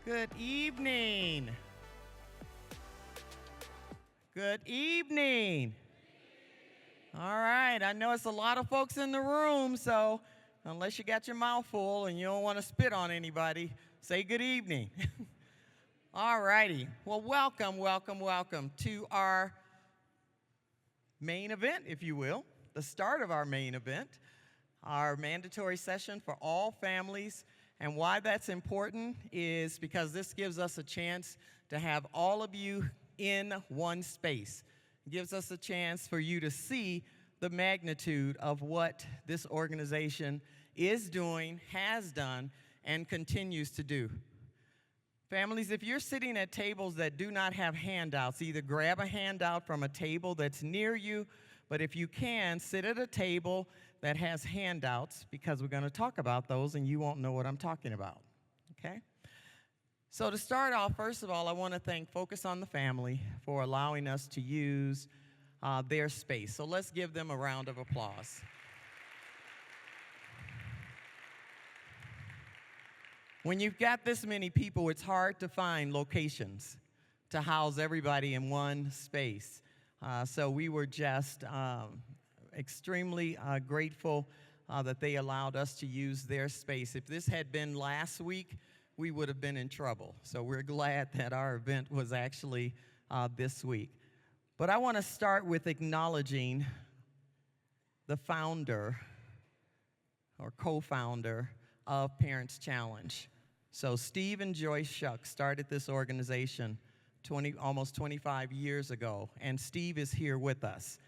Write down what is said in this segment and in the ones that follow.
Good evening. Good evening. All right, I know it's a lot of folks in the room, so unless you got your mouth full and you don't want to spit on anybody, say good evening. All righty. Well, welcome to our main event, if you will, the start of our main event, our mandatory session for all families. And why that's important is because this gives us a chance to have all of you in one space. It gives us a chance for you to see the magnitude of what this organization is doing, has done, and continues to do. Families, if you're sitting at tables that do not have handouts, either grab a handout from a table that's near you, but if you can, sit at a table that has handouts, because we're going to talk about those and you won't know what I'm talking about, okay? So to start off, first of all, I want to thank Focus on the Family for allowing us to use their space. So let's give them a round of applause. When you've got this many people, it's hard to find locations to house everybody in one space. So we were just extremely grateful that they allowed us to use their space. If this had been last week, we would have been in trouble. So we're glad that our event was actually this week. But I want to start with acknowledging the founder or co-founder of Parents Challenge. So Steve and Joyce Shuck started this organization almost 25 years ago, and Steve is here with us.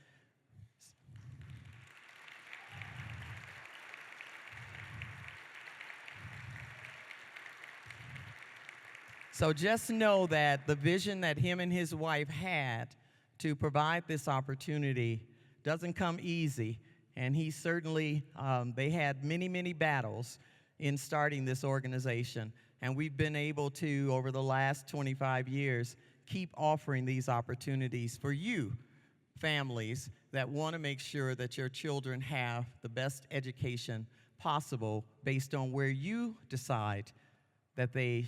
So just know that the vision that him and his wife had to provide this opportunity doesn't come easy, and he certainly, they had many battles in starting this organization, and we've been able to, over the last 25 years, keep offering these opportunities for you, families, that want to make sure that your children have the best education possible based on where you decide that they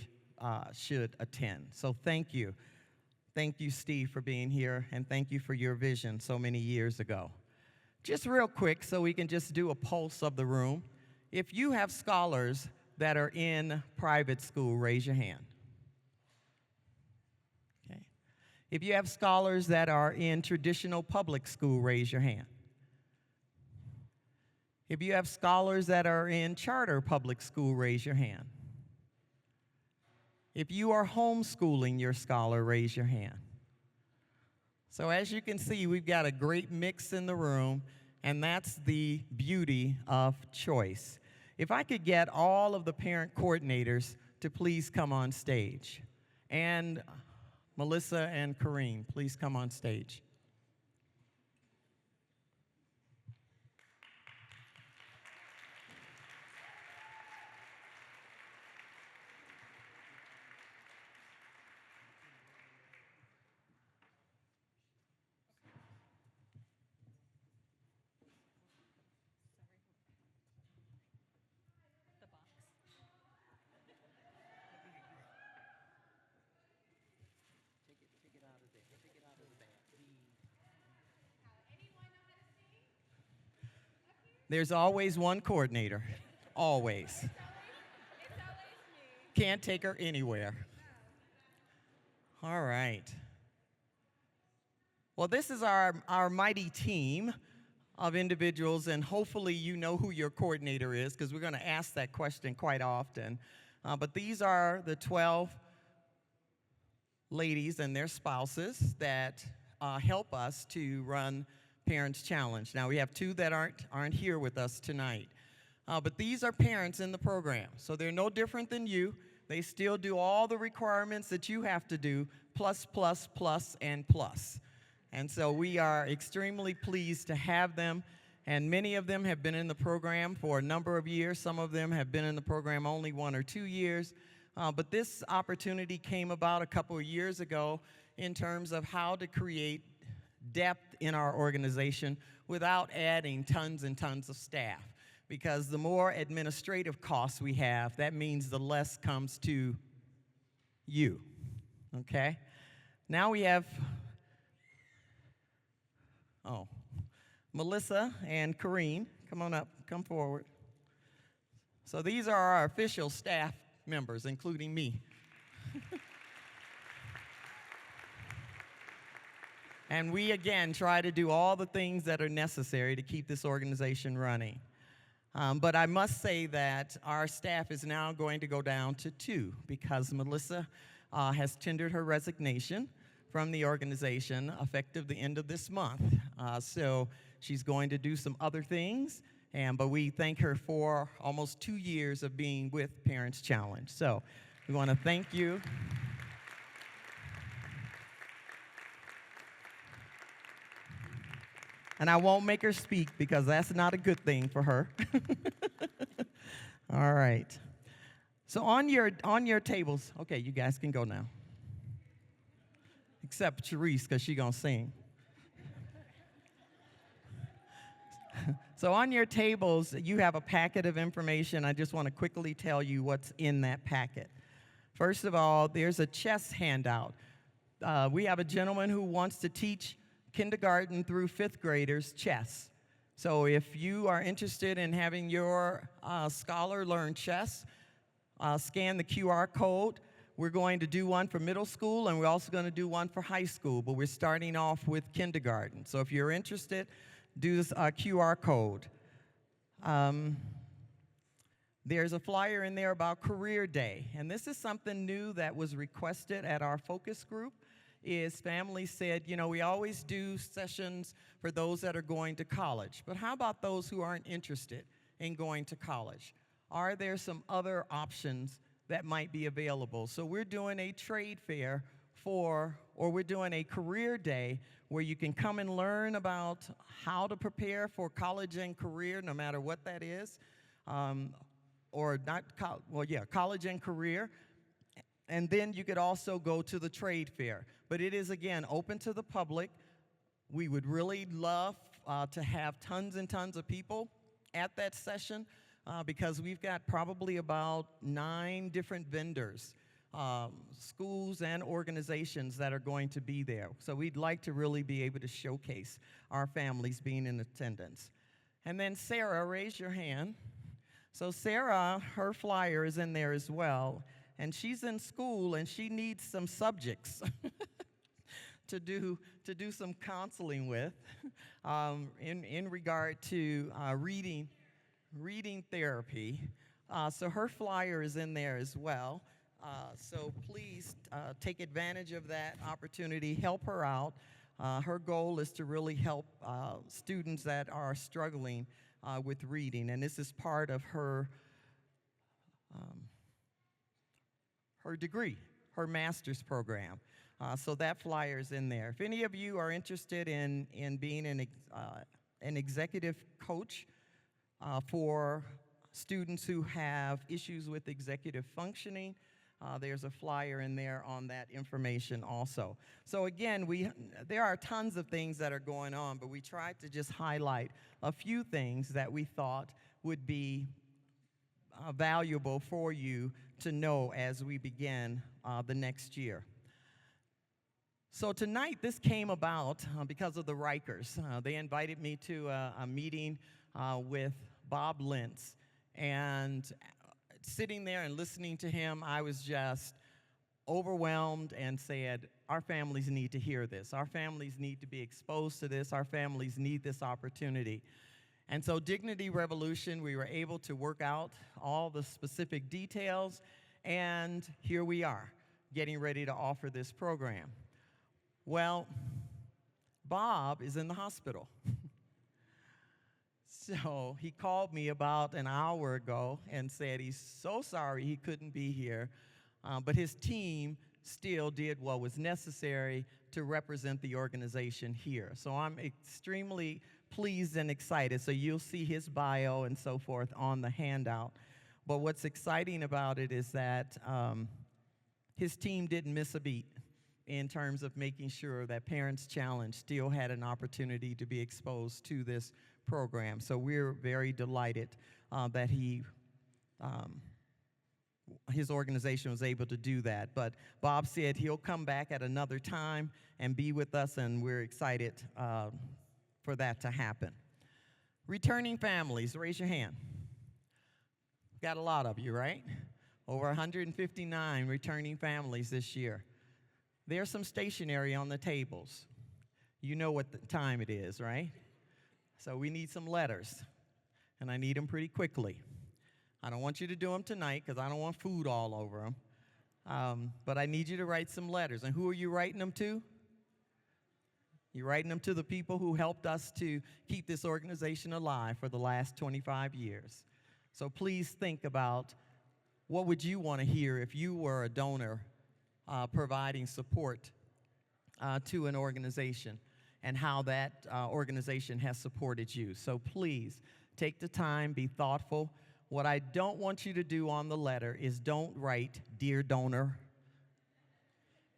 should attend. So thank you. Thank you, Steve, for being here, and thank you for your vision so many years ago. Just real quick, so we can just do a pulse of the room. If you have scholars that are in private school, raise your hand. Okay. If you have scholars that are in traditional public school, raise your hand. If you have scholars that are in charter public school, raise your hand. If you are homeschooling your scholar, raise your hand. So as you can see, we've got a great mix in the room, and that's the beauty of choice. If I could get all of the parent coordinators to please come on stage. And Melissa and Kareem, please come on stage. There's always one coordinator, always. Can't take her anywhere. All right. Well, this is our mighty team of individuals, and hopefully you know who your coordinator is, because we're going to ask that question quite often. But these are the 12 ladies and their spouses that help us to run Parents Challenge. Now, we have two that aren't here with us tonight. But these are parents in the program, so they're no different than you. They still do all the requirements that you have to do, plus, and plus. And so we are extremely pleased to have them, and many of them have been in the program for a number of years. Some of them have been in the program only 1 or 2 years. But this opportunity came about a couple of years ago in terms of how to create depth in our organization without adding tons and tons of staff. Because the more administrative costs we have, that means the less comes to you. Okay? Now we have, Melissa and Corrine. Come on up, come forward. So these are our official staff members, including me. And we, again, try to do all the things that are necessary to keep this organization running. But I must say that our staff is now going to go down to 2 because Melissa has tendered her resignation from the organization effective the end of this month. So she's going to do some other things, but we thank her for almost 2 years of being with Parents Challenge. So we want to thank you. And I won't make her speak because that's not a good thing for her. All right. So on your tables, okay, you guys can go now. Except Charisse, because she's going to sing. So on your tables, you have a packet of information. I just want to quickly tell you what's in that packet. First of all, there's a chess handout. We have a gentleman who wants to teach kindergarten through 5th graders chess. So if you are interested in having your scholar learn chess, scan the QR code. We're going to do one for middle school, and we're also going to do one for high school, but we're starting off with kindergarten. So if you're interested, do this QR code. There's a flyer in there about Career Day, and this is something new that was requested at our focus group. Is families said, you know, we always do sessions for those that are going to college, but how about those who aren't interested in going to college? Are there some other options that might be available? So we're doing a trade fair or we're doing a career day where you can come and learn about how to prepare for college and career, no matter what that is, college and career. And then you could also go to the trade fair. But it is, again, open to the public. We would really love to have tons and tons of people at that session because we've got probably about 9 different vendors, schools and organizations that are going to be there. So we'd like to really be able to showcase our families being in attendance. And then Sarah, raise your hand. So Sarah, her flyer is in there as well. And she's in school, and she needs some subjects to do some counseling with in regard to reading therapy. So her flyer is in there as well. So please take advantage of that opportunity. Help her out. Her goal is to really help students that are struggling with reading, and this is part of her degree, her master's program. So that flyer is in there. If any of you are interested in being an executive coach for students who have issues with executive functioning, there's a flyer in there on that information also. So again, there are tons of things that are going on, but we tried to just highlight a few things that we thought would be valuable for you to know as we begin the next year. So tonight, this came about because of the Rikers. They invited me to a meeting with Bob Lentz, and sitting there and listening to him, I was just overwhelmed and said, our families need to hear this. Our families need to be exposed to this. Our families need this opportunity. And so Dignity Revolution, we were able to work out all the specific details, and here we are, getting ready to offer this program. Well, Bob is in the hospital. So he called me about an hour ago and said he's so sorry he couldn't be here, but his team still did what was necessary to represent the organization here. So I'm extremely pleased and excited. So you'll see his bio and so forth on the handout. But what's exciting about it is that his team didn't miss a beat in terms of making sure that Parents Challenge still had an opportunity to be exposed to this program. So we're very delighted that he his organization was able to do that. But Bob said he'll come back at another time and be with us, and we're excited for that to happen. Returning families, raise your hand. Got a lot of you, right? Over 159 returning families this year. There's some stationery on the tables. You know what the time it is, right? So we need some letters, and I need them pretty quickly. I don't want you to do them tonight because I don't want food all over them. But I need you to write some letters. And who are you writing them to? You're writing them to the people who helped us to keep this organization alive for the last 25 years. So please think about what would you want to hear if you were a donor providing support to an organization and how that organization has supported you. So please take the time, be thoughtful. What I don't want you to do on the letter is don't write, "Dear donor."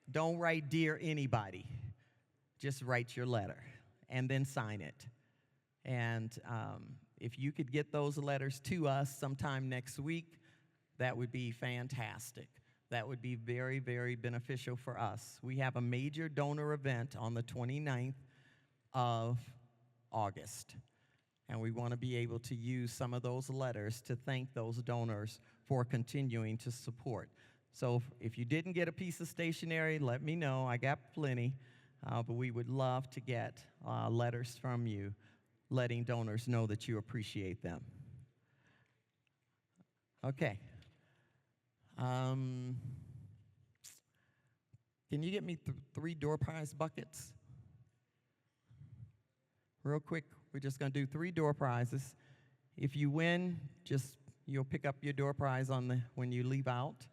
Don't write, "Dear anybody." Just write your letter and then sign it. And if you could get those letters to us sometime next week, that would be fantastic. That would be very, very beneficial for us. We have a major donor event on the 29th of August. And we want to be able to use some of those letters to thank those donors for continuing to support. So if you didn't get a piece of stationery, let me know. I got plenty. But we would love to get letters from you letting donors know that you appreciate them. Okay. Can you get me 3 door prize buckets? Real quick, we're just going to do 3 door prizes. If you win, you'll pick up your door prize when you leave out.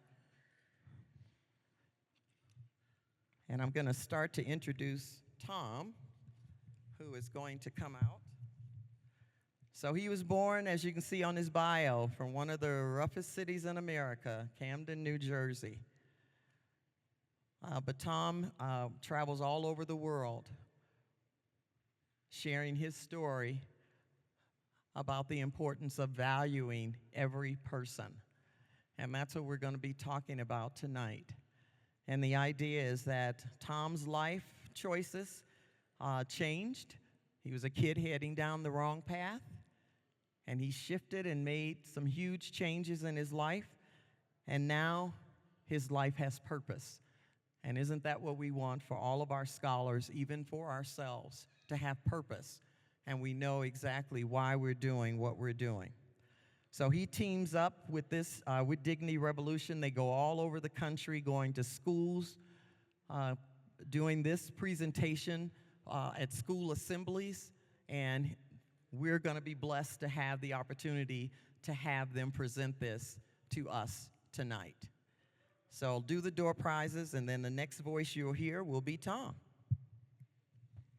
And I'm going to start to introduce Tom, who is going to come out. So he was born, as you can see on his bio, from one of the roughest cities in America, Camden, New Jersey. But Tom travels all over the world, sharing his story about the importance of valuing every person. And that's what we're going to be talking about tonight. And the idea is that Tom's life choices changed. He was a kid heading down the wrong path, and he shifted and made some huge changes in his life, and now his life has purpose. And isn't that what we want for all of our scholars, even for ourselves, to have purpose, and we know exactly why we're doing what we're doing. So he teams up with Dignity Revolution. They go all over the country, going to schools, doing this presentation at school assemblies, and we're going to be blessed to have the opportunity to have them present this to us tonight. So I'll do the door prizes, and then the next voice you'll hear will be Tom.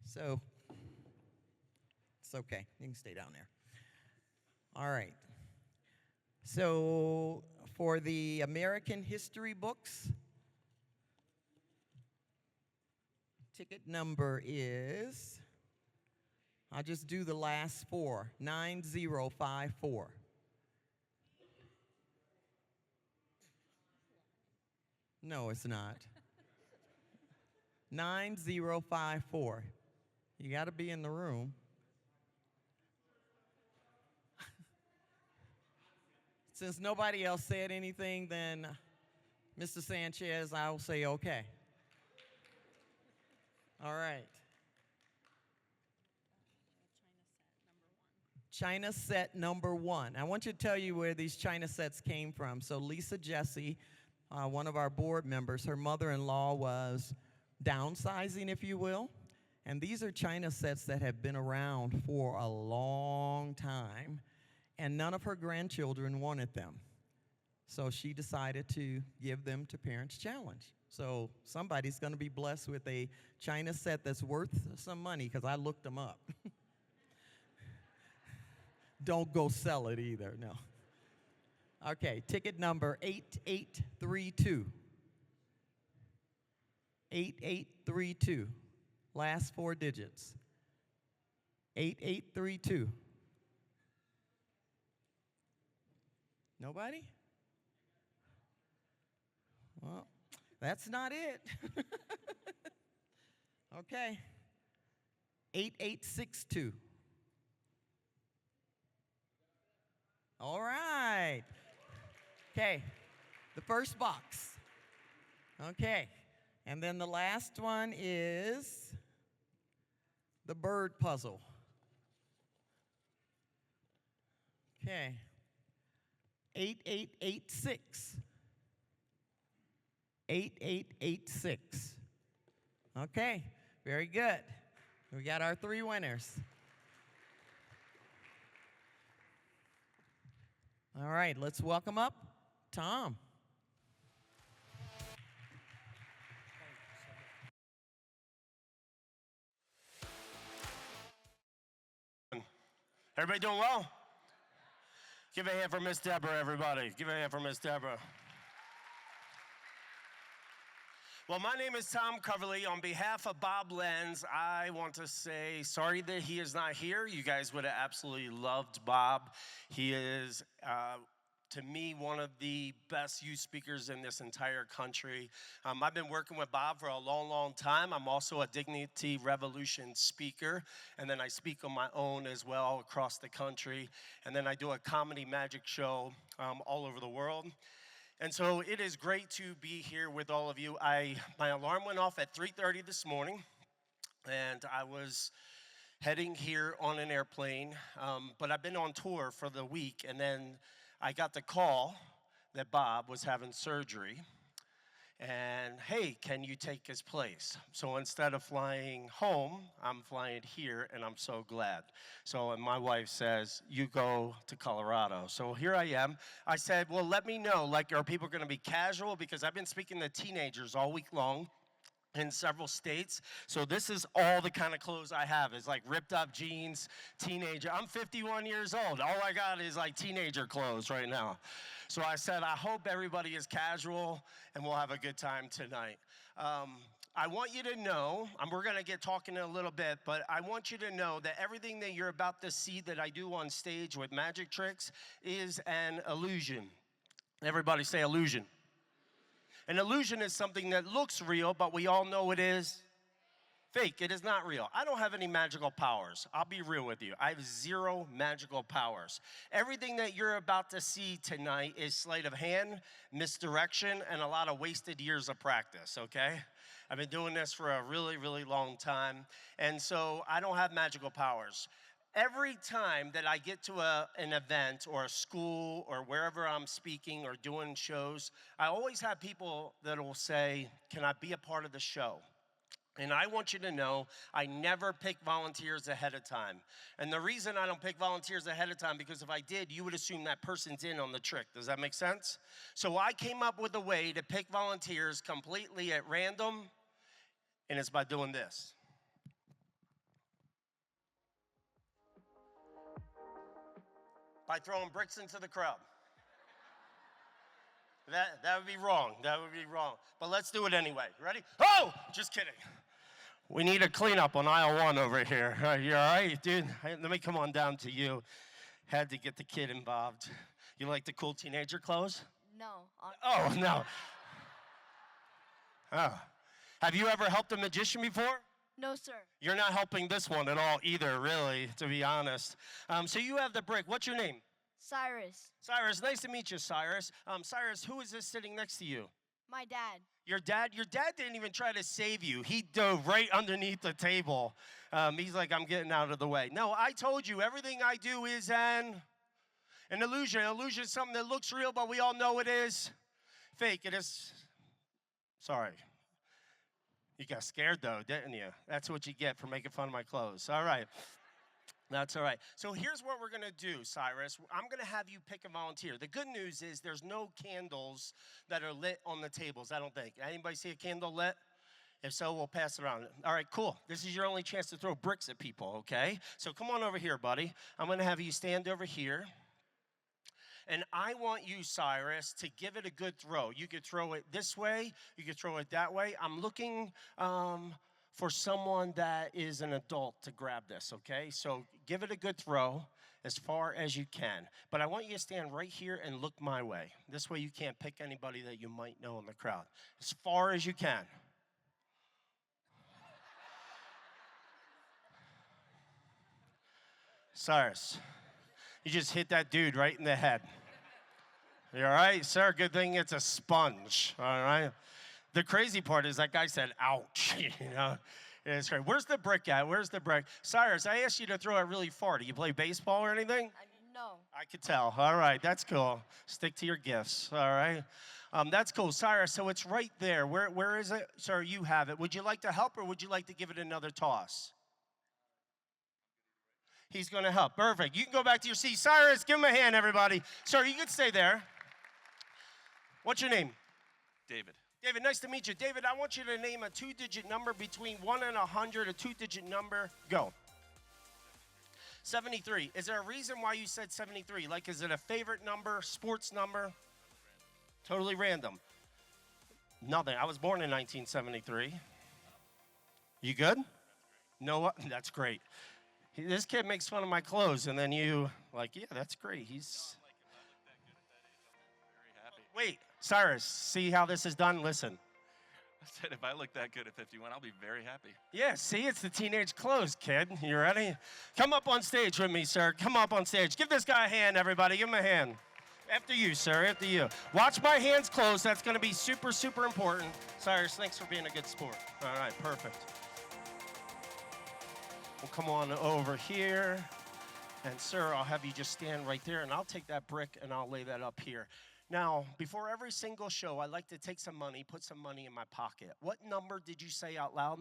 So it's okay. You can stay down there. All right. So for the American history books, ticket number is, I'll just do the last 4, 9054. No, it's not. 9054. You got to be in the room. Since nobody else said anything, then Mr. Sanchez, I'll say okay. All right. China set number 1. I want you to tell you where these China sets came from. So Lisa Jesse, one of our board members, her mother-in-law was downsizing, if you will. And these are China sets that have been around for a long time. And none of her grandchildren wanted them. So she decided to give them to Parents Challenge. So somebody's going to be blessed with a China set that's worth some money, because I looked them up. Don't go sell it either, no. Okay, ticket number 8832. 8832. Last 4 digits. 8832. Nobody? That's not it. Okay. 8862. All right. Okay. The first box. Okay. And then the last one is the bird puzzle. Okay. 8886. 8886. Okay. Very good. We got our 3 winners. All right, let's welcome up Tom. Everybody doing well? Give a hand for Miss Deborah, everybody. Give a hand for Miss Deborah. Well, my name is Tom Coverly. On behalf of Bob Lenz, I want to say sorry that he is not here. You guys would have absolutely loved Bob. He is, to me, one of the best youth speakers in this entire country. I've been working with Bob for a long, long time. I'm also a Dignity Revolution speaker, and then I speak on my own as well across the country. And then I do a comedy magic show all over the world. And so it is great to be here with all of you. My alarm went off at 3:30 this morning, and I was heading here on an airplane, but I've been on tour for the week, and then I got the call that Bob was having surgery, and hey, can you take his place? So instead of flying home, I'm flying here, and I'm so glad. So and my wife says, you go to Colorado. So here I am. I said, well, let me know, like, are people gonna be casual? Because I've been speaking to teenagers all week long in several states. So this is all the kind of clothes I have. Is like ripped up jeans, teenager. I'm 51 years old. All I got is like teenager clothes right now. So I said, I hope everybody is casual and we'll have a good time tonight. I want you to know, and we're gonna get talking in a little bit, but I want you to know that everything that you're about to see that I do on stage with magic tricks is an illusion. Everybody say illusion. An illusion is something that looks real, but we all know it is fake. It is not real. I don't have any magical powers. I'll be real with you. I have 0 magical powers. Everything that you're about to see tonight is sleight of hand, misdirection, and a lot of wasted years of practice, okay? I've been doing this for a really, really long time, and so I don't have magical powers. Every time that I get to an event or a school or wherever I'm speaking or doing shows, I always have people that will say, can I be a part of the show? And I want you to know, I never pick volunteers ahead of time. And the reason I don't pick volunteers ahead of time, because if I did, you would assume that person's in on the trick. Does that make sense? So I came up with a way to pick volunteers completely at random, and it's by doing this. By throwing bricks into the crowd. That would be wrong. That would be wrong. But let's do it anyway. Ready? Oh! Just kidding. We need a cleanup on aisle 1 over here. You all right, dude? Let me come on down to you. Had to get the kid involved. You like the cool teenager clothes? No. Oh, no. Oh. Have you ever helped a magician before? No, sir. You're not helping this one at all either, really, to be honest. So you have the brick. What's your name? Cyrus. Cyrus, nice to meet you, Cyrus. Cyrus, who is this sitting next to you? My dad. Your dad? Your dad didn't even try to save you. He dove right underneath the table. He's like, I'm getting out of the way. No, I told you, everything I do is an illusion. An illusion is something that looks real, but we all know it is fake. It is, sorry. You got scared, though, didn't you? That's what you get for making fun of my clothes. All right. That's all right. So here's what we're going to do, Cyrus. I'm going to have you pick a volunteer. The good news is there's no candles that are lit on the tables, I don't think. Anybody see a candle lit? If so, we'll pass it around. All right, cool. This is your only chance to throw bricks at people, okay? So come on over here, buddy. I'm going to have you stand over here. And I want you, Cyrus, to give it a good throw. You could throw it this way. You could throw it that way. I'm looking for someone that is an adult to grab this, okay? So give it a good throw. as far as you can. But I want you to stand right here and look my way. This way you can't pick anybody that you might know in the crowd. As far as you can. Cyrus, you just hit that dude right in the head. You all right, sir? Good thing it's a sponge, all right? The crazy part is that guy said, ouch, you know? It's great. Where's the brick at? Where's the brick? Cyrus, I asked you to throw it really far. Do you play baseball or anything? No. I could tell. All right, that's cool. Stick to your gifts, all right? That's cool. Cyrus, so it's right there. Where is it? Sir, you have it. Would you like to help or would you like to give it another toss? He's going to help. Perfect. You can go back to your seat. Cyrus, give him a hand, everybody. Sir, you can stay there. What's your name? David. David, nice to meet you. David, I want you to name a two-digit number between 1 and 100, a two-digit number. Go. 73. Is there a reason why you said 73? Like, is it a favorite number, sports number? Totally random. Nothing. I was born in 1973. You good? No, that's great. This kid makes fun of my clothes, and then you, like, yeah, that's great. He's... Wait, Cyrus, see how this is done? Listen. I said if I look that good at 51, I'll be very happy. Yeah, see, it's the teenage clothes, kid. You ready? Come up on stage with me, sir. Come up on stage. Give this guy a hand, everybody. Give him a hand. After you, sir, after you. Watch my hands close. That's going to be super, super important. Cyrus, thanks for being a good sport. All right, perfect. We'll come on over here. And, sir, I'll have you just stand right there, and I'll take that brick, and I'll lay that up here. Now, before every single show, I like to take some money, put some money in my pocket. What number did you say out loud?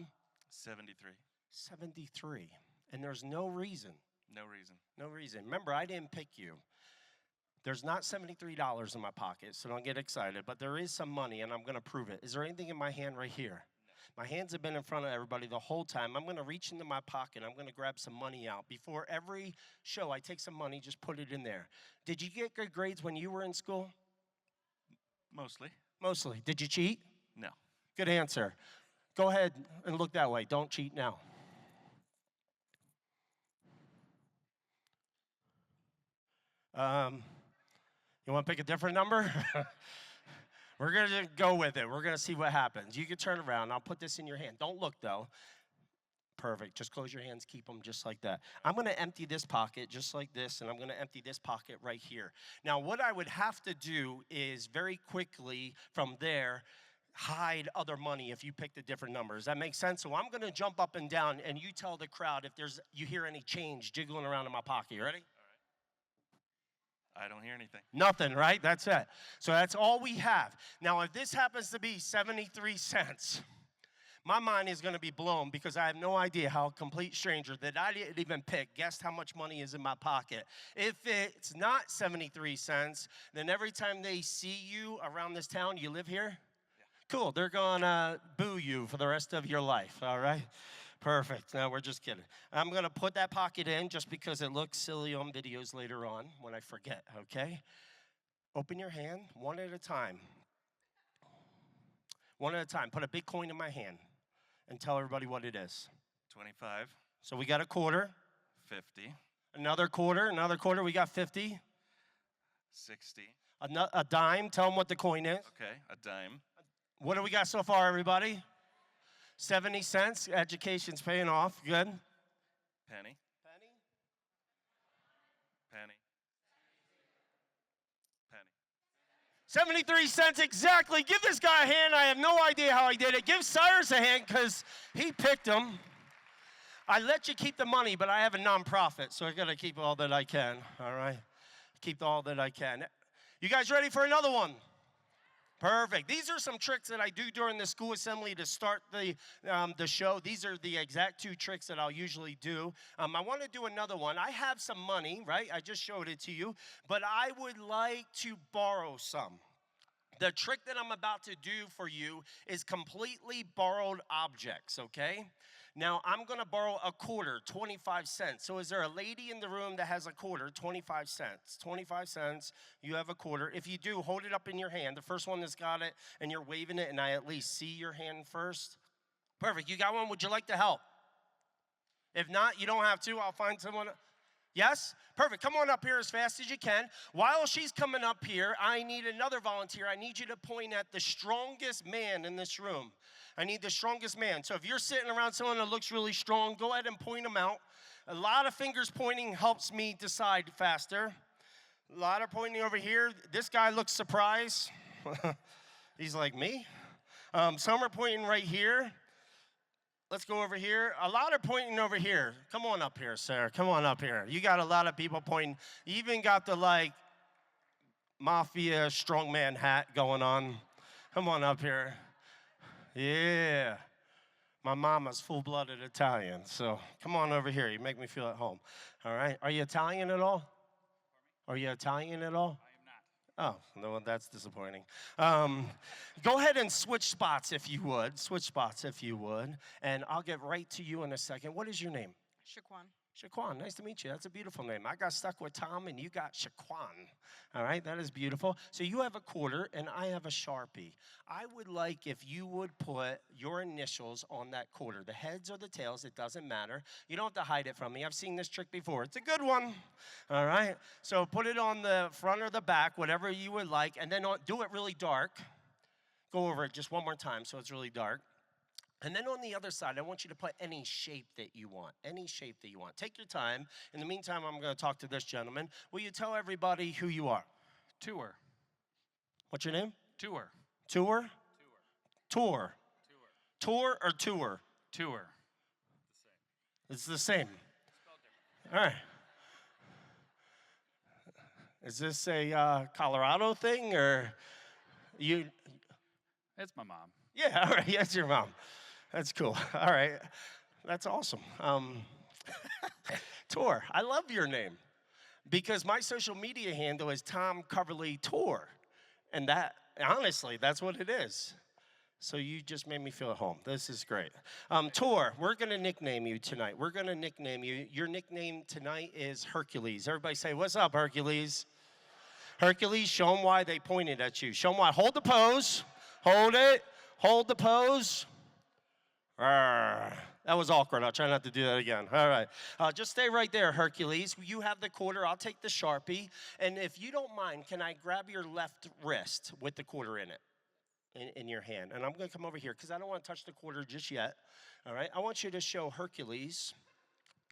73. 73. And there's no reason. No reason. No reason. Remember, I didn't pick you. There's not $73 in my pocket, so don't get excited. But there is some money, and I'm going to prove it. Is there anything in my hand right here? My hands have been in front of everybody the whole time. I'm going to reach into my pocket. I'm going to grab some money out. Before every show, I take some money, just put it in there. Did you get good grades when you were in school? Mostly. Mostly. Did you cheat? No. Good answer. Go ahead and look that way. Don't cheat now. You want to pick a different number? We're going to go with it. We're going to see what happens. You can turn around. I'll put this in your hand. Don't look, though. Perfect. Just close your hands. Keep them just like that. I'm going to empty this pocket just like this, and I'm going to empty this pocket right here. Now, what I would have to do is very quickly from there hide other money if you picked a different number. Does that make sense? So I'm going to jump up and down, and you tell the crowd if you hear any change jiggling around in my pocket. You ready? I don't hear anything. Nothing, right? That's it. So that's all we have. Now, if this happens to be 73 cents, my mind is going to be blown because I have no idea how a complete stranger that I didn't even pick guessed how much money is in my pocket. If it's not 73 cents, then every time they see you around this town, you live here? Yeah. Cool. They're going to boo you for the rest of your life, all right? Perfect. No, we're just kidding. I'm going to put that pocket in just because it looks silly on videos later on when I forget, okay? Open your hand one at a time. One at a time. Put a big coin in my hand and tell everybody what it is. 25. So we got a quarter. 50. Another quarter. Another quarter. We got 50. 60. A dime. Tell them what the coin is. Okay, a dime. What do we got so far, everybody? 70 cents. Education's paying off. Good. Penny. Penny. Penny. Penny. 73 cents exactly. Give this guy a hand. I have no idea how he did it. Give Cyrus a hand because he picked him. I let you keep the money, but I have a nonprofit, so I got to keep all that I can, all right? Keep all that I can. You guys ready for another one? Perfect. These are some tricks that I do during the school assembly to start the show. These are the exact two tricks that I'll usually do. I want to do another one. I have some money, right? I just showed it to you, but I would like to borrow some. The trick that I'm about to do for you is completely borrowed objects, okay? Now, I'm going to borrow a quarter, 25 cents. So is there a lady in the room that has a quarter, 25 cents? 25 cents, you have a quarter. If you do, hold it up in your hand. The first one that's got it, and you're waving it, and I at least see your hand first. Perfect. You got one? Would you like to help? If not, you don't have to. I'll find someone. Yes? Perfect. Come on up here as fast as you can. While she's coming up here, I need another volunteer. I need you to point at the strongest man in this room. I need the strongest man. So if you're sitting around someone that looks really strong, go ahead and point them out. A lot of fingers pointing helps me decide faster. A lot of pointing over here. This guy looks surprised. He's like, me? Some are pointing right here. Let's go over here. A lot are pointing over here. Come on up here, sir. Come on up here. You got a lot of people pointing. You even got the, like, mafia strongman hat going on. Come on up here. Yeah. My mama's full-blooded Italian, so come on over here. You make me feel at home. All right? Are you Italian at all? Are you Italian at all? Oh, no, that's disappointing. Go ahead and switch spots if you would. Switch spots if you would. And I'll get right to you in a second. What is your name? Shaquan. Shaquan, nice to meet you. That's a beautiful name. I got stuck with Tom, and you got Shaquan. All right, that is beautiful. So you have a quarter, and I have a Sharpie. I would like if you would put your initials on that quarter. The heads or the tails, it doesn't matter. You don't have to hide it from me. I've seen this trick before. It's a good one. All right, so put it on the front or the back, whatever you would like, and then do it really dark. Go over it just one more time so it's really dark. And then on the other side, I want you to put any shape that you want, any shape that you want. Take your time. In the meantime, I'm going to talk to this gentleman. Will you tell everybody who you are? Tour. What's your name? Tour. Tour? Tour. Tour or tour? Tour. It's the same. All right. Is this a Colorado thing or you? It's my mom. Yeah, all right. Yeah, it's your mom. That's cool. All right. That's awesome. Tour. I love your name because my social media handle is Tom Coverly Tour. And that, honestly, that's what it is. So you just made me feel at home. This is great. Tour, we're going to nickname you tonight. We're going to nickname you. Your nickname tonight is Hercules. Everybody say, what's up, Hercules? Hercules, show them why they pointed at you. Show them why. Hold the pose. Hold it. Hold the pose. Arr. That was awkward. I'll try not to do that again. All right. Just stay right there, Hercules. You have the quarter. I'll take the Sharpie. And if you don't mind, can I grab your left wrist with the quarter in it, in your hand? And I'm going to come over here because I don't want to touch the quarter just yet. All right. I want you to show Hercules,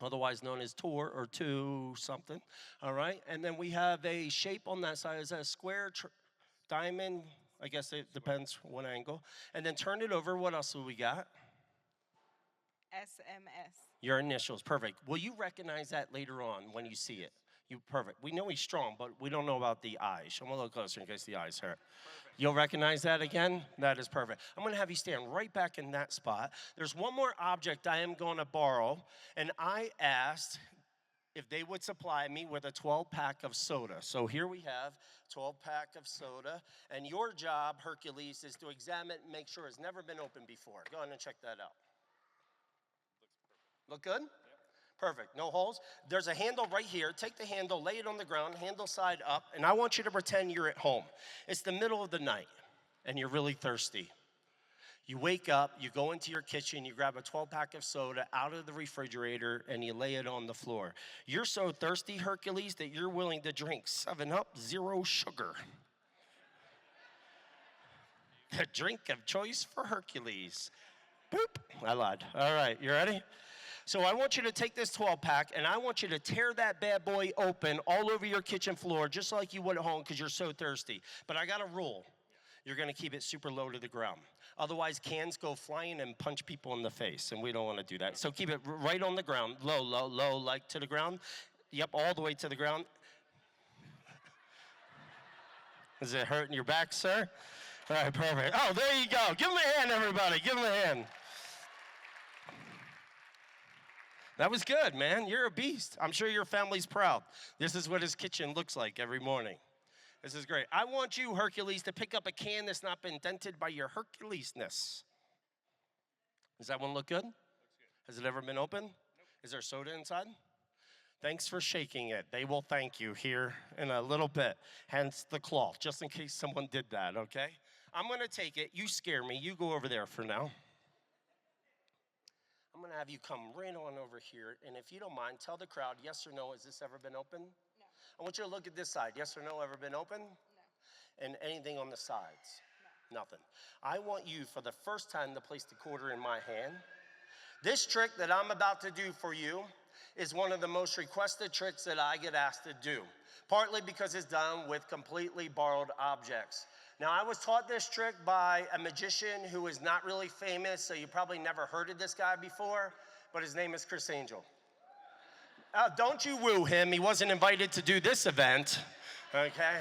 otherwise known as Tor or two something. All right. And then we have a shape on that side. Is that a square, diamond? I guess it depends what angle. And then turn it over. What else do we got? SMS. Your initials. Perfect. Will you recognize that later on when you see it? Perfect. We know he's strong, but we don't know about the eyes. Show him a little closer in case the eyes hurt. Perfect. You'll recognize that again? That is perfect. I'm going to have you stand right back in that spot. There's one more object I am going to borrow, and I asked if they would supply me with a 12-pack of soda. So here we have 12-pack of soda, and your job, Hercules, is to examine and make sure it's never been opened before. Go ahead and check that out. Look good? Yep. Perfect. No holes. There's a handle right here. Take the handle, lay it on the ground, handle side up, and I want you to pretend you're at home. It's the middle of the night, and you're really thirsty. You wake up, you go into your kitchen, you grab a 12-pack of soda out of the refrigerator, and you lay it on the floor. You're so thirsty, Hercules, that you're willing to drink 7-Up, zero sugar. The drink of choice for Hercules. Boop. I lied. All right, you ready? So I want you to take this 12-pack, and I want you to tear that bad boy open all over your kitchen floor, just like you would at home because you're so thirsty. But I got a rule. You're going to keep it super low to the ground. Otherwise, cans go flying and punch people in the face, and we don't want to do that. So keep it right on the ground, low, low, low, like to the ground. Yep, all the way to the ground. Is it hurting your back, sir? All right, perfect. Oh, there you go. Give him a hand, everybody. Give him a hand. That was good, man. You're a beast. I'm sure your family's proud. This is what his kitchen looks like every morning. This is great. I want you, Hercules, to pick up a can that's not been dented by your Hercules-ness. Does that one look good? Looks good. Has it ever been opened? Nope. Is there soda inside? Thanks for shaking it. They will thank you here in a little bit. Hence the cloth, just in case someone did that, okay? I'm going to take it. You scare me. You go over there for now. I'm going to have you come right on over here. And if you don't mind, tell the crowd, yes or no, has this ever been open? No. I want you to look at this side. Yes or no, ever been open? No. And anything on the sides? No. Nothing. I want you, for the first time, to place the quarter in my hand. This trick that I'm about to do for you is one of the most requested tricks that I get asked to do, partly because it's done with completely borrowed objects. Now, I was taught this trick by a magician who is not really famous, so you probably never heard of this guy before, but his name is Chris Angel. Don't you woo him. He wasn't invited to do this event, okay?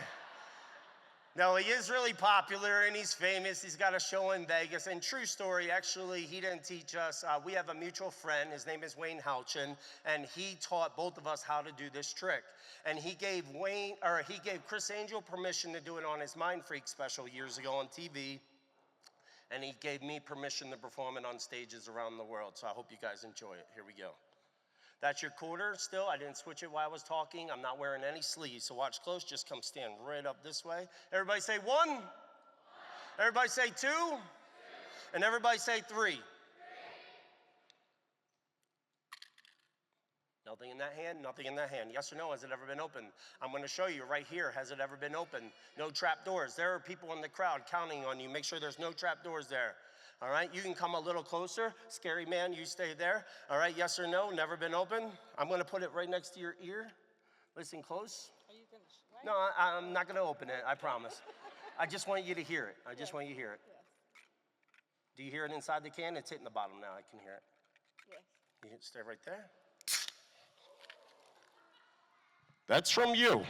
No, he is really popular and he's famous. He's got a show in Vegas. And true story, actually, he didn't teach us. We have a mutual friend. His name is Wayne Houchin, and he taught both of us how to do this trick. And he gave Chris Angel permission to do it on his Mind Freak special years ago on TV. And he gave me permission to perform it on stages around the world. So I hope you guys enjoy it. Here we go. That's your quarter still. I didn't switch it while I was talking. I'm not wearing any sleeves, so watch close. Just come stand right up this way. Everybody say one. Everybody say two. And everybody say three. Nothing in that hand, nothing in that hand. Yes or no, has it ever been open? I'm going to show you right here. Has it ever been open? No trap doors. There are people in the crowd counting on you. Make sure there's no trap doors there. All right, you can come a little closer. Scary man, you stay there. All right, yes or no, never been open. I'm going to put it right next to your ear. Listen close. Are you going to swear? No, I'm not going to open it, I promise. I just want you to hear it. I just want you to hear it. Yes. Do you hear it inside the can? It's hitting the bottom now. I can hear it. Yes. You can stay right there. That's from you.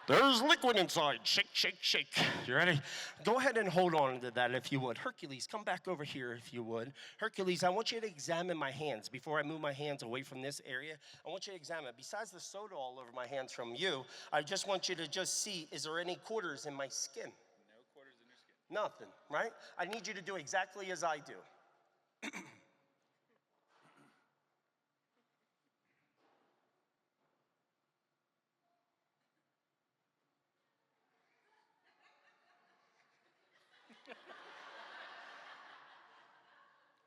There's liquid inside. Shake, shake, shake. You ready? Go ahead and hold on to that if you would. Hercules, come back over here if you would. Hercules, I want you to examine my hands. Before I move my hands away from this area, I want you to examine. Besides the soda all over my hands from you, I just want you to just see, is there any quarters in my skin? No quarters in your skin. Nothing, right? I need you to do exactly as I do.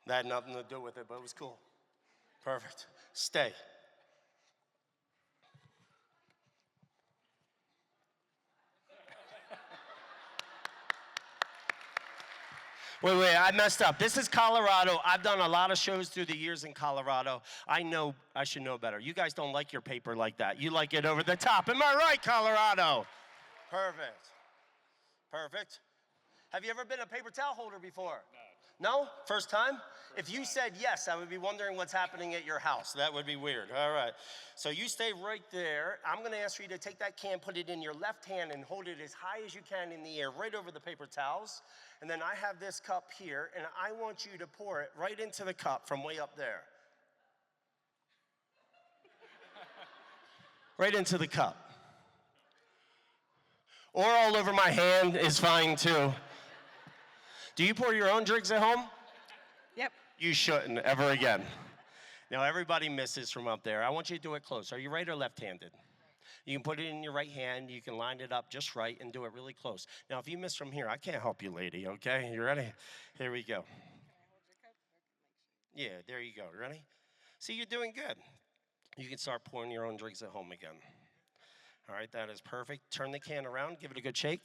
That had nothing to do with it, but it was cool. Perfect. Stay. Wait, I messed up. This is Colorado. I've done a lot of shows through the years in Colorado. I know I should know better. You guys don't like your paper like that. You like it over the top. Am I right, Colorado? Perfect. Perfect. Have you ever been a paper towel holder before? No? First time? If you said yes, I would be wondering what's happening at your house. That would be weird. All right. So you stay right there. I'm going to ask you to take that can, put it in your left hand, and hold it as high as you can in the air, right over the paper towels. And then I have this cup here, and I want you to pour it right into the cup from way up there. Right into the cup. Or all over my hand is fine too. Do you pour your own drinks at home? Yep. You shouldn't ever again. Now everybody misses from up there. I want you to do it close. Are you right or left-handed? You can put it in your right hand. You can line it up just right and do it really close. Now if you miss from here, I can't help you, lady, okay? You ready? Here we go. Can I hold your cup? Yeah, there you go. Ready? See, you're doing good. You can start pouring your own drinks at home again. All right, that is perfect. Turn the can around. Give it a good shake.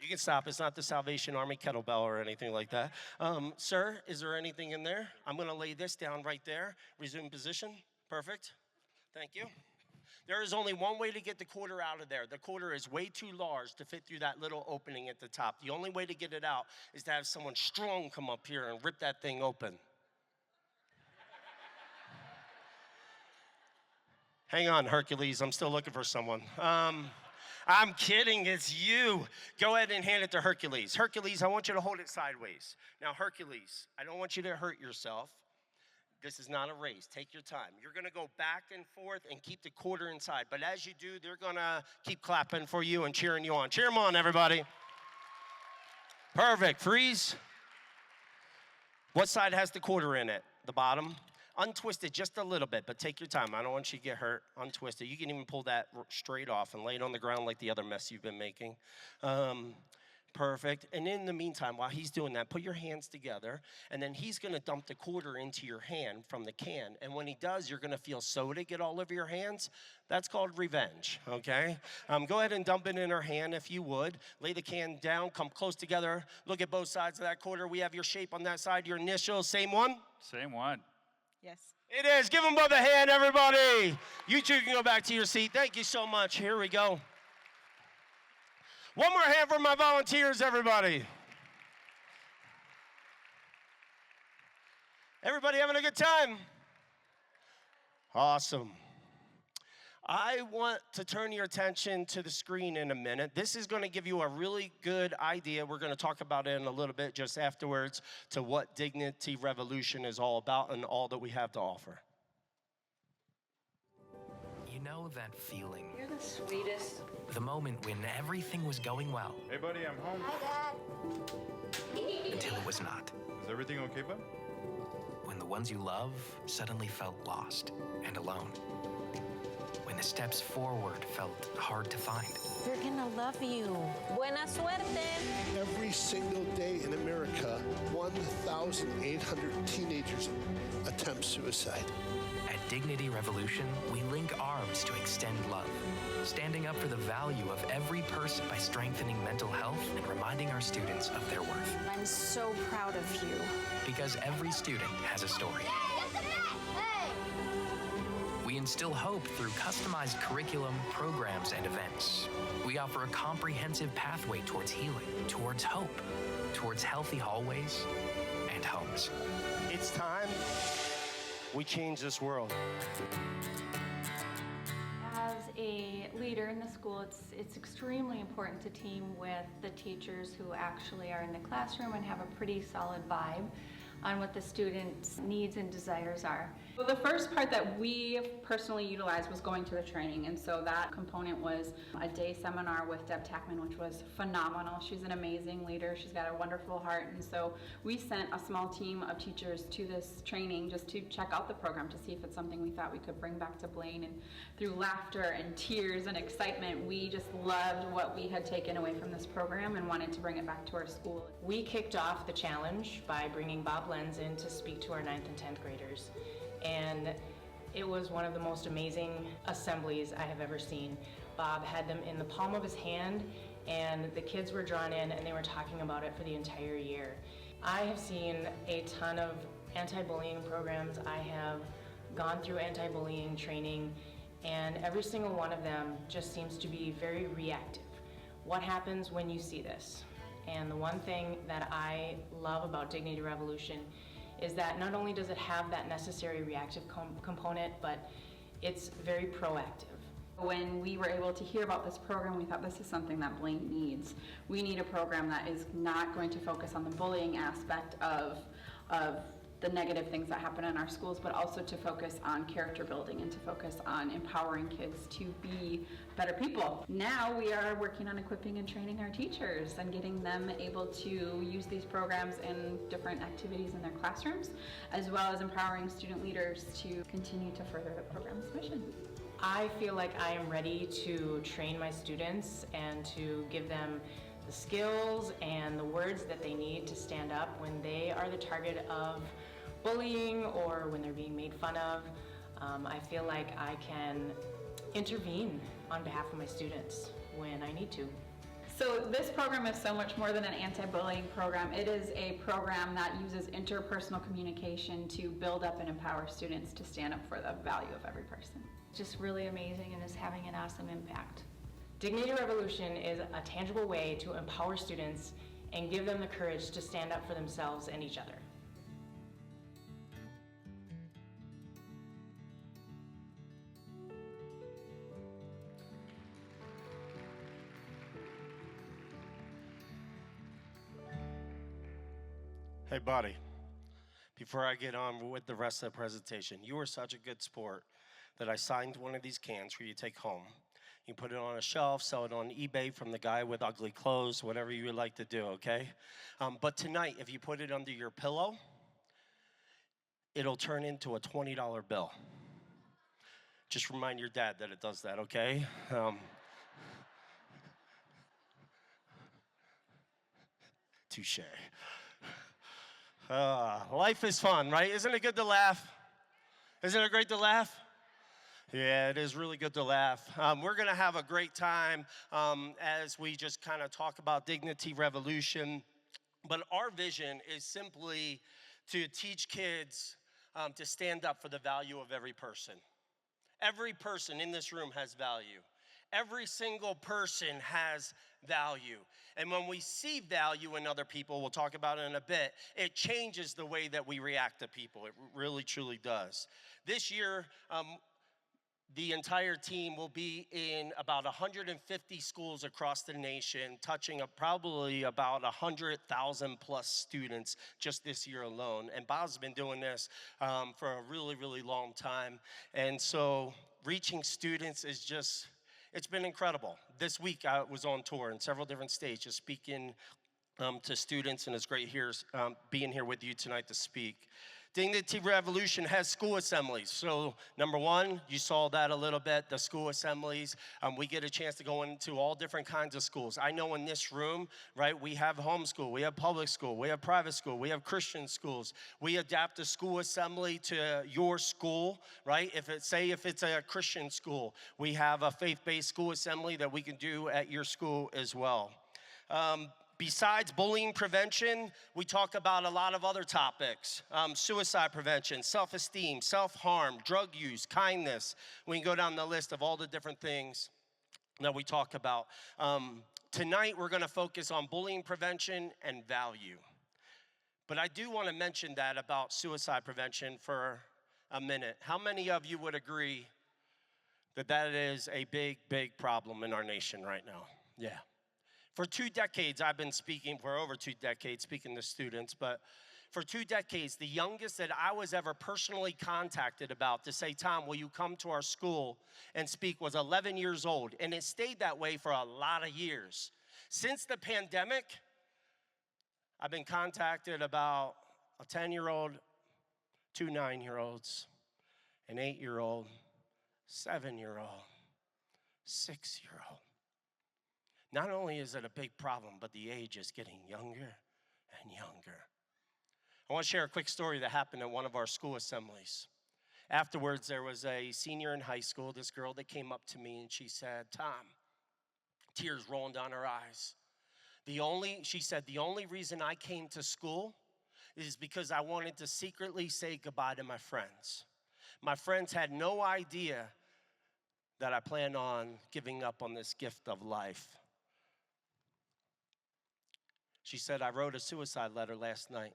You can stop. It's not the Salvation Army kettlebell or anything like that. Sir, is there anything in there? I'm going to lay this down right there. Resume position. Perfect. Thank you. There is only one way to get the quarter out of there. The quarter is way too large to fit through that little opening at the top. The only way to get it out is to have someone strong come up here and rip that thing open. Hang on, Hercules. I'm still looking for someone. I'm kidding, it's you. Go ahead and hand it to Hercules. Hercules, I want you to hold it sideways. Now, Hercules, I don't want you to hurt yourself. This is not a race. Take your time. You're going to go back and forth and keep the quarter inside. But as you do, they're going to keep clapping for you and cheering you on. Cheer them on, everybody. Perfect. Freeze. What side has the quarter in it? The bottom? Untwist it just a little bit, but take your time. I don't want you to get hurt. Untwist it. You can even pull that straight off and lay it on the ground like the other mess you've been making. Perfect. And in the meantime, while he's doing that, put your hands together, and then he's going to dump the quarter into your hand from the can. And when he does, you're going to feel soda get all over your hands. That's called revenge, okay? Go ahead and dump it in her hand if you would. Lay the can down, come close together. Look at both sides of that quarter. We have your shape on that side, your initials. Same one? Same one. Yes. It is. Give them both a hand, everybody. You two can go back to your seat. Thank you so much. Here we go. One more hand for my volunteers, everybody. Everybody having a good time? Awesome. I want to turn your attention to the screen in a minute. This is going to give you a really good idea. We're going to talk about it in a little bit just afterwards to what Dignity Revolution is all about and all that we have to offer. You know that feeling, You're the sweetest. the moment when everything was going well Hey, buddy, I'm home. Hi, Dad. until it was not. Is everything okay, bud? When the ones you love suddenly felt lost and alone. When the steps forward felt hard to find. They're gonna love you. Buena suerte. Every single day in America, 1,800 teenagers attempt suicide. At Dignity Revolution, we link arms to extend love, standing up for the value of every person by strengthening mental health and reminding our students of their worth. I'm so proud of you. Because every student has a story. Hey! We instill hope through customized curriculum, programs, and events. We offer a comprehensive pathway towards healing, towards hope, towards healthy hallways and homes. It's time we change this world. As a leader in the school, it's extremely important to team with the teachers who actually are in the classroom and have a pretty solid vibe on what the students' needs and desires are. Well, the first part that we personally utilized was going to the training, and so that component was a day seminar with Deb Tackman, which was phenomenal. She's an amazing leader. She's got a wonderful heart, and so we sent a small team of teachers to this training just to check out the program to see if it's something we thought we could bring back to Blaine. And through laughter and tears and excitement, we just loved what we had taken away from this program and wanted to bring it back to our school. We kicked off the challenge by bringing Bob Lenz in to speak to our 9th and 10th graders. And it was one of the most amazing assemblies I have ever seen. Bob had them in the palm of his hand, and the kids were drawn in and they were talking about it for the entire year. I have seen a ton of anti-bullying programs. I have gone through anti-bullying training, and every single one of them just seems to be very reactive. What happens when you see this? And the one thing that I love about Dignity Revolution is that not only does it have that necessary reactive component, but it's very proactive. When we were able to hear about this program, we thought this is something that Blaine needs. We need a program that is not going to focus on the bullying aspect of the negative things that happen in our schools, but also to focus on character building and to focus on empowering kids to be better people. Now we are working on equipping and training our teachers and getting them able to use these programs in different activities in their classrooms, as well as empowering student leaders to continue to further the program's mission. I feel like I am ready to train my students and to give them the skills and the words that they need to stand up when they are the target of bullying or when they're being made fun of. I feel like I can intervene on behalf of my students when I need to. So this program is so much more than an anti-bullying program. It is a program that uses interpersonal communication to build up and empower students to stand up for the value of every person. Just really amazing and is having an awesome impact. Dignity Revolution is a tangible way to empower students and give them the courage to stand up for themselves and each other. Hey, buddy, before I get on with the rest of the presentation, you were such a good sport that I signed one of these cans for you to take home. You put it on a shelf, sell it on eBay from the guy with ugly clothes, whatever you would like to do, okay? But tonight, if you put it under your pillow, it'll turn into a $20 bill. Just remind your dad that it does that, okay? touche. Life is fun, right? Isn't it good to laugh? Isn't it great to laugh? Yeah, it is really good to laugh. We're going to have a great time as we just kind of talk about Dignity Revolution. But our vision is simply to teach kids to stand up for the value of every person. Every person in this room has value. Every single person has value. And when we see value in other people, we'll talk about it in a bit, it changes the way that we react to people. It really, truly does. This year, the entire team will be in about 150 schools across the nation, touching probably about 100,000 plus students just this year alone. And Bob's been doing this for a really, really long time. And so reaching students is just, it's been incredible. This week I was on tour in several different states, just speaking to students, and it's great being here with you tonight to speak. Dignity Revolution has school assemblies. So number one, you saw that a little bit, the school assemblies. We get a chance to go into all different kinds of schools. I know in this room, right, we have homeschool, we have public school, we have private school, we have Christian schools. We adapt the school assembly to your school, right? If it's a Christian school, we have a faith-based school assembly that we can do at your school as well. Besides bullying prevention, we talk about a lot of other topics. Suicide prevention, self-esteem, self-harm, drug use, kindness. We can go down the list of all the different things that we talk about. Tonight, we're going to focus on bullying prevention and value. But I do want to mention that about suicide prevention for a minute. How many of you would agree that that is a big, big problem in our nation right now? Yeah. For 2 decades, I've been speaking, for over 2 decades, speaking to students, but for 2 decades, the youngest that I was ever personally contacted about to say, Tom, will you come to our school and speak, was 11 years old, and it stayed that way for a lot of years. Since the pandemic, I've been contacted about a 10-year-old, 2 9-year-olds, an 8-year-old, 7-year-old, 6-year-old. Not only is it a big problem, but the age is getting younger and younger. I want to share a quick story that happened at one of our school assemblies. Afterwards, there was a senior in high school, this girl that came up to me and she said, Tom, tears rolling down her eyes. She said, the only reason I came to school is because I wanted to secretly say goodbye to my friends. My friends had no idea that I planned on giving up on this gift of life. She said, I wrote a suicide letter last night,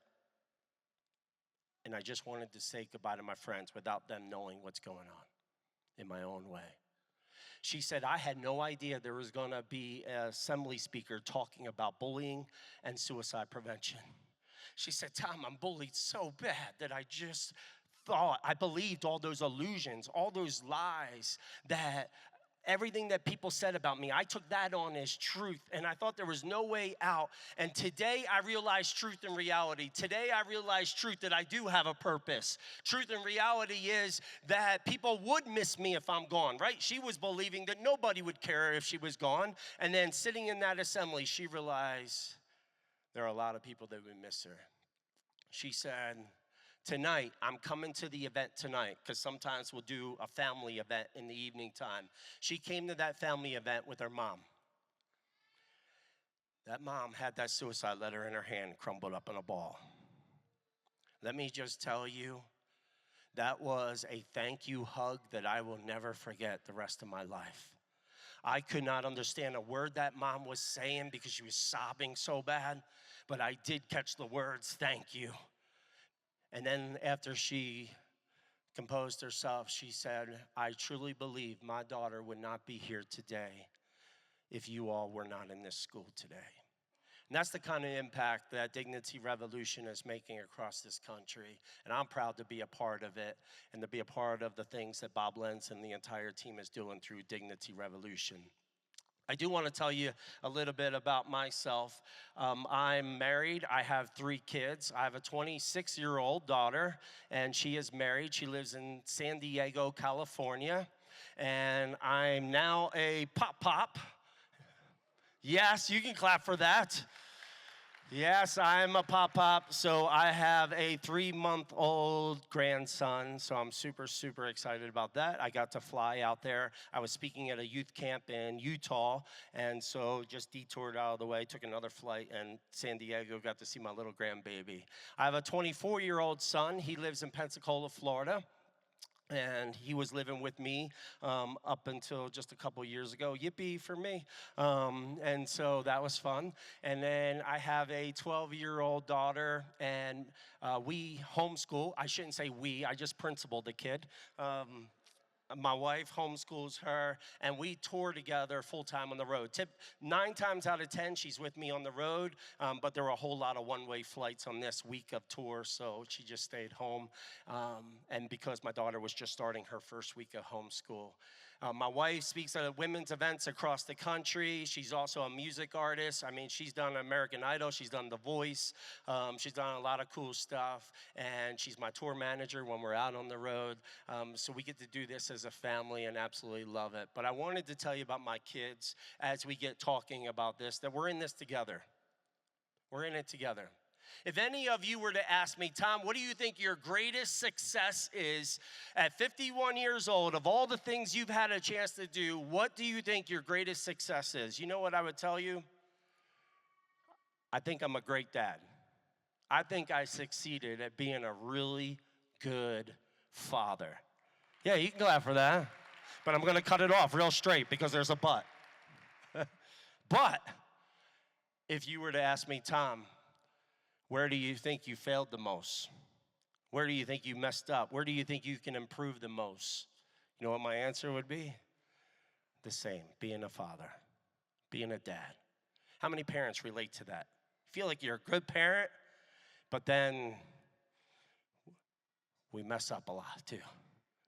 and I just wanted to say goodbye to my friends without them knowing what's going on in my own way. She said, I had no idea there was going to be an assembly speaker talking about bullying and suicide prevention. She said, Tom, I'm bullied so bad that I just thought, I believed all those illusions, all those lies, that everything that people said about me, I took that on as truth, and I thought there was no way out. And today I realize truth and reality. Today I realize truth that I do have a purpose. Truth and reality is that people would miss me if I'm gone, right? She was believing that nobody would care if she was gone. And then sitting in that assembly, she realized there are a lot of people that would miss her. She said, tonight, I'm coming to the event tonight, because sometimes we'll do a family event in the evening time. She came to that family event with her mom. That mom had that suicide letter in her hand, crumbled up in a ball. Let me just tell you, that was a thank you hug that I will never forget the rest of my life. I could not understand a word that mom was saying because she was sobbing so bad, but I did catch the words, thank you. And then after she composed herself, she said, I truly believe my daughter would not be here today if you all were not in this school today. And that's the kind of impact that Dignity Revolution is making across this country. And I'm proud to be a part of it and to be a part of the things that Bob Lenz and the entire team is doing through Dignity Revolution. I do want to tell you a little bit about myself. I'm married. I have 3 kids. I have a 26-year-old daughter, and she is married. She lives in San Diego, California, and I'm now a pop. Yes, you can clap for that. Yes, I'm a pop-pop, so I have a 3-month-old grandson, so I'm super, super excited about that. I got to fly out there. I was speaking at a youth camp in Utah, and so just detoured out of the way, took another flight, and San Diego, got to see my little grandbaby. I have a 24-year-old son. He lives in Pensacola, Florida. And he was living with me up until just a couple years ago. Yippee for me. And so that was fun. And then I have a 12-year-old daughter, and we homeschool. I shouldn't say we, I just principled the kid. My wife homeschools her, and we tour together full-time on the road. 9 times out of 10, she's with me on the road, but there were a whole lot of one-way flights on this week of tour, so she just stayed home. And because my daughter was just starting her first week of homeschool. My wife speaks at women's events across the country. She's also a music artist. I mean, she's done American Idol. She's done The Voice. She's done a lot of cool stuff. And she's my tour manager when we're out on the road. So we get to do this as a family and absolutely love it. But I wanted to tell you about my kids as we get talking about this, that we're in this together. We're in it together. If any of you were to ask me, Tom, what do you think your greatest success is at 51 years old? Of all the things you've had a chance to do, what do you think your greatest success is? You know what I would tell you? I think I'm a great dad. I think I succeeded at being a really good father. Yeah, you can clap for that. But I'm going to cut it off real straight because there's a but. But if you were to ask me, Tom, where do you think you failed the most? Where do you think you messed up? Where do you think you can improve the most? You know what my answer would be? The same, being a father, being a dad. How many parents relate to that? Feel like you're a good parent, but then we mess up a lot too.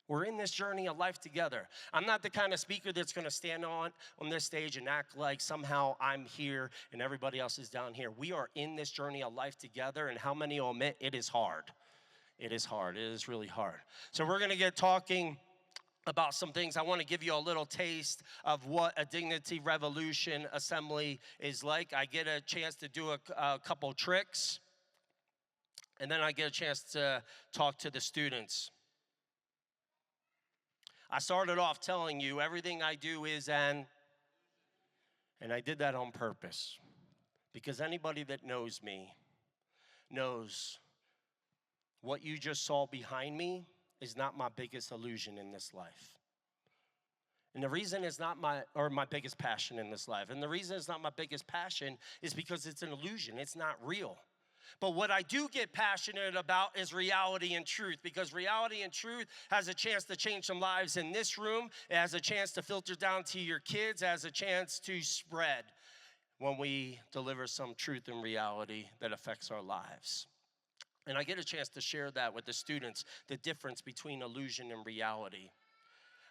We're in this journey of life together. I'm not the kind of speaker that's going to stand on this stage and act like somehow I'm here and everybody else is down here. We are in this journey of life together, and how many will admit it is hard? It is hard. It is really hard. So we're going to get talking about some things. I want to give you a little taste of what a Dignity Revolution assembly is like. I get a chance to do a couple tricks, and then I get a chance to talk to the students. I started off telling you everything I do is and I did that on purpose, because anybody that knows me knows what you just saw behind me is not my biggest illusion in this life. And the reason it's not my biggest passion in this life. And the reason it's not my biggest passion is because it's an illusion. It's not real. But what I do get passionate about is reality and truth, because reality and truth has a chance to change some lives in this room. It has a chance to filter down to your kids. It has a chance to spread when we deliver some truth and reality that affects our lives. And I get a chance to share that with the students, the difference between illusion and reality.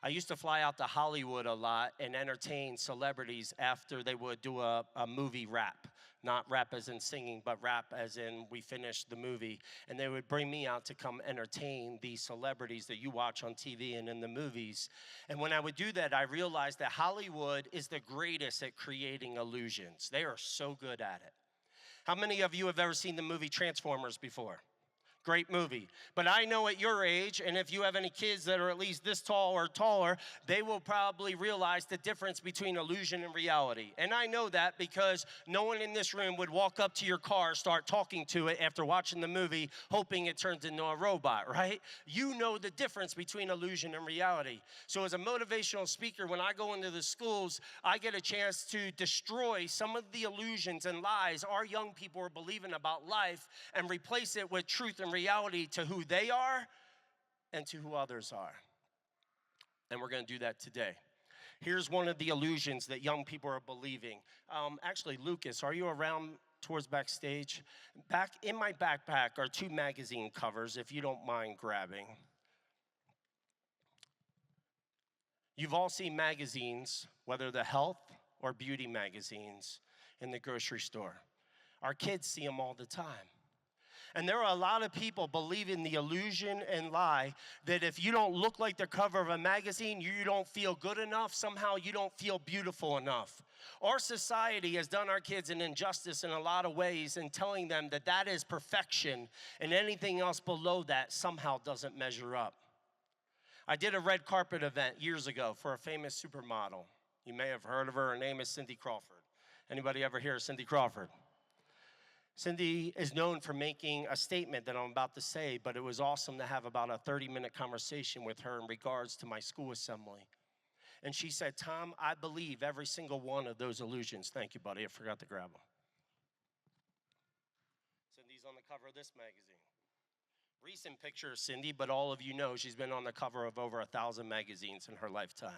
I used to fly out to Hollywood a lot and entertain celebrities after they would do a movie wrap. Not rap as in singing, but rap as in we finished the movie. And they would bring me out to come entertain these celebrities that you watch on TV and in the movies. And when I would do that, I realized that Hollywood is the greatest at creating illusions. They are so good at it. How many of you have ever seen the movie Transformers before? Great movie. But I know at your age, and if you have any kids that are at least this tall or taller, they will probably realize the difference between illusion and reality. And I know that because no one in this room would walk up to your car, start talking to it after watching the movie, hoping it turns into a robot, right? You know the difference between illusion and reality. So as a motivational speaker, when I go into the schools, I get a chance to destroy some of the illusions and lies our young people are believing about life and replace it with truth and reality to who they are and to who others are. And we're going to do that today. Here's one of the illusions that young people are believing. Actually, Lucas, are you around towards backstage? Back in my backpack are 2 magazine covers, if you don't mind grabbing. You've all seen magazines, whether the health or beauty magazines, in the grocery store. Our kids see them all the time. And there are a lot of people believing the illusion and lie that if you don't look like the cover of a magazine, you don't feel good enough, somehow you don't feel beautiful enough. Our society has done our kids an injustice in a lot of ways in telling them that that is perfection and anything else below that somehow doesn't measure up. I did a red carpet event years ago for a famous supermodel. You may have heard of her. Her name is Cindy Crawford. Anybody ever hear of Cindy Crawford? Cindy is known for making a statement that I'm about to say, but it was awesome to have about a 30-minute conversation with her in regards to my school assembly. And she said, Tom, I believe every single one of those illusions. Thank you, buddy. I forgot to grab them. Cindy's on the cover of this magazine. Recent picture of Cindy, but all of you know she's been on the cover of over 1,000 magazines in her lifetime.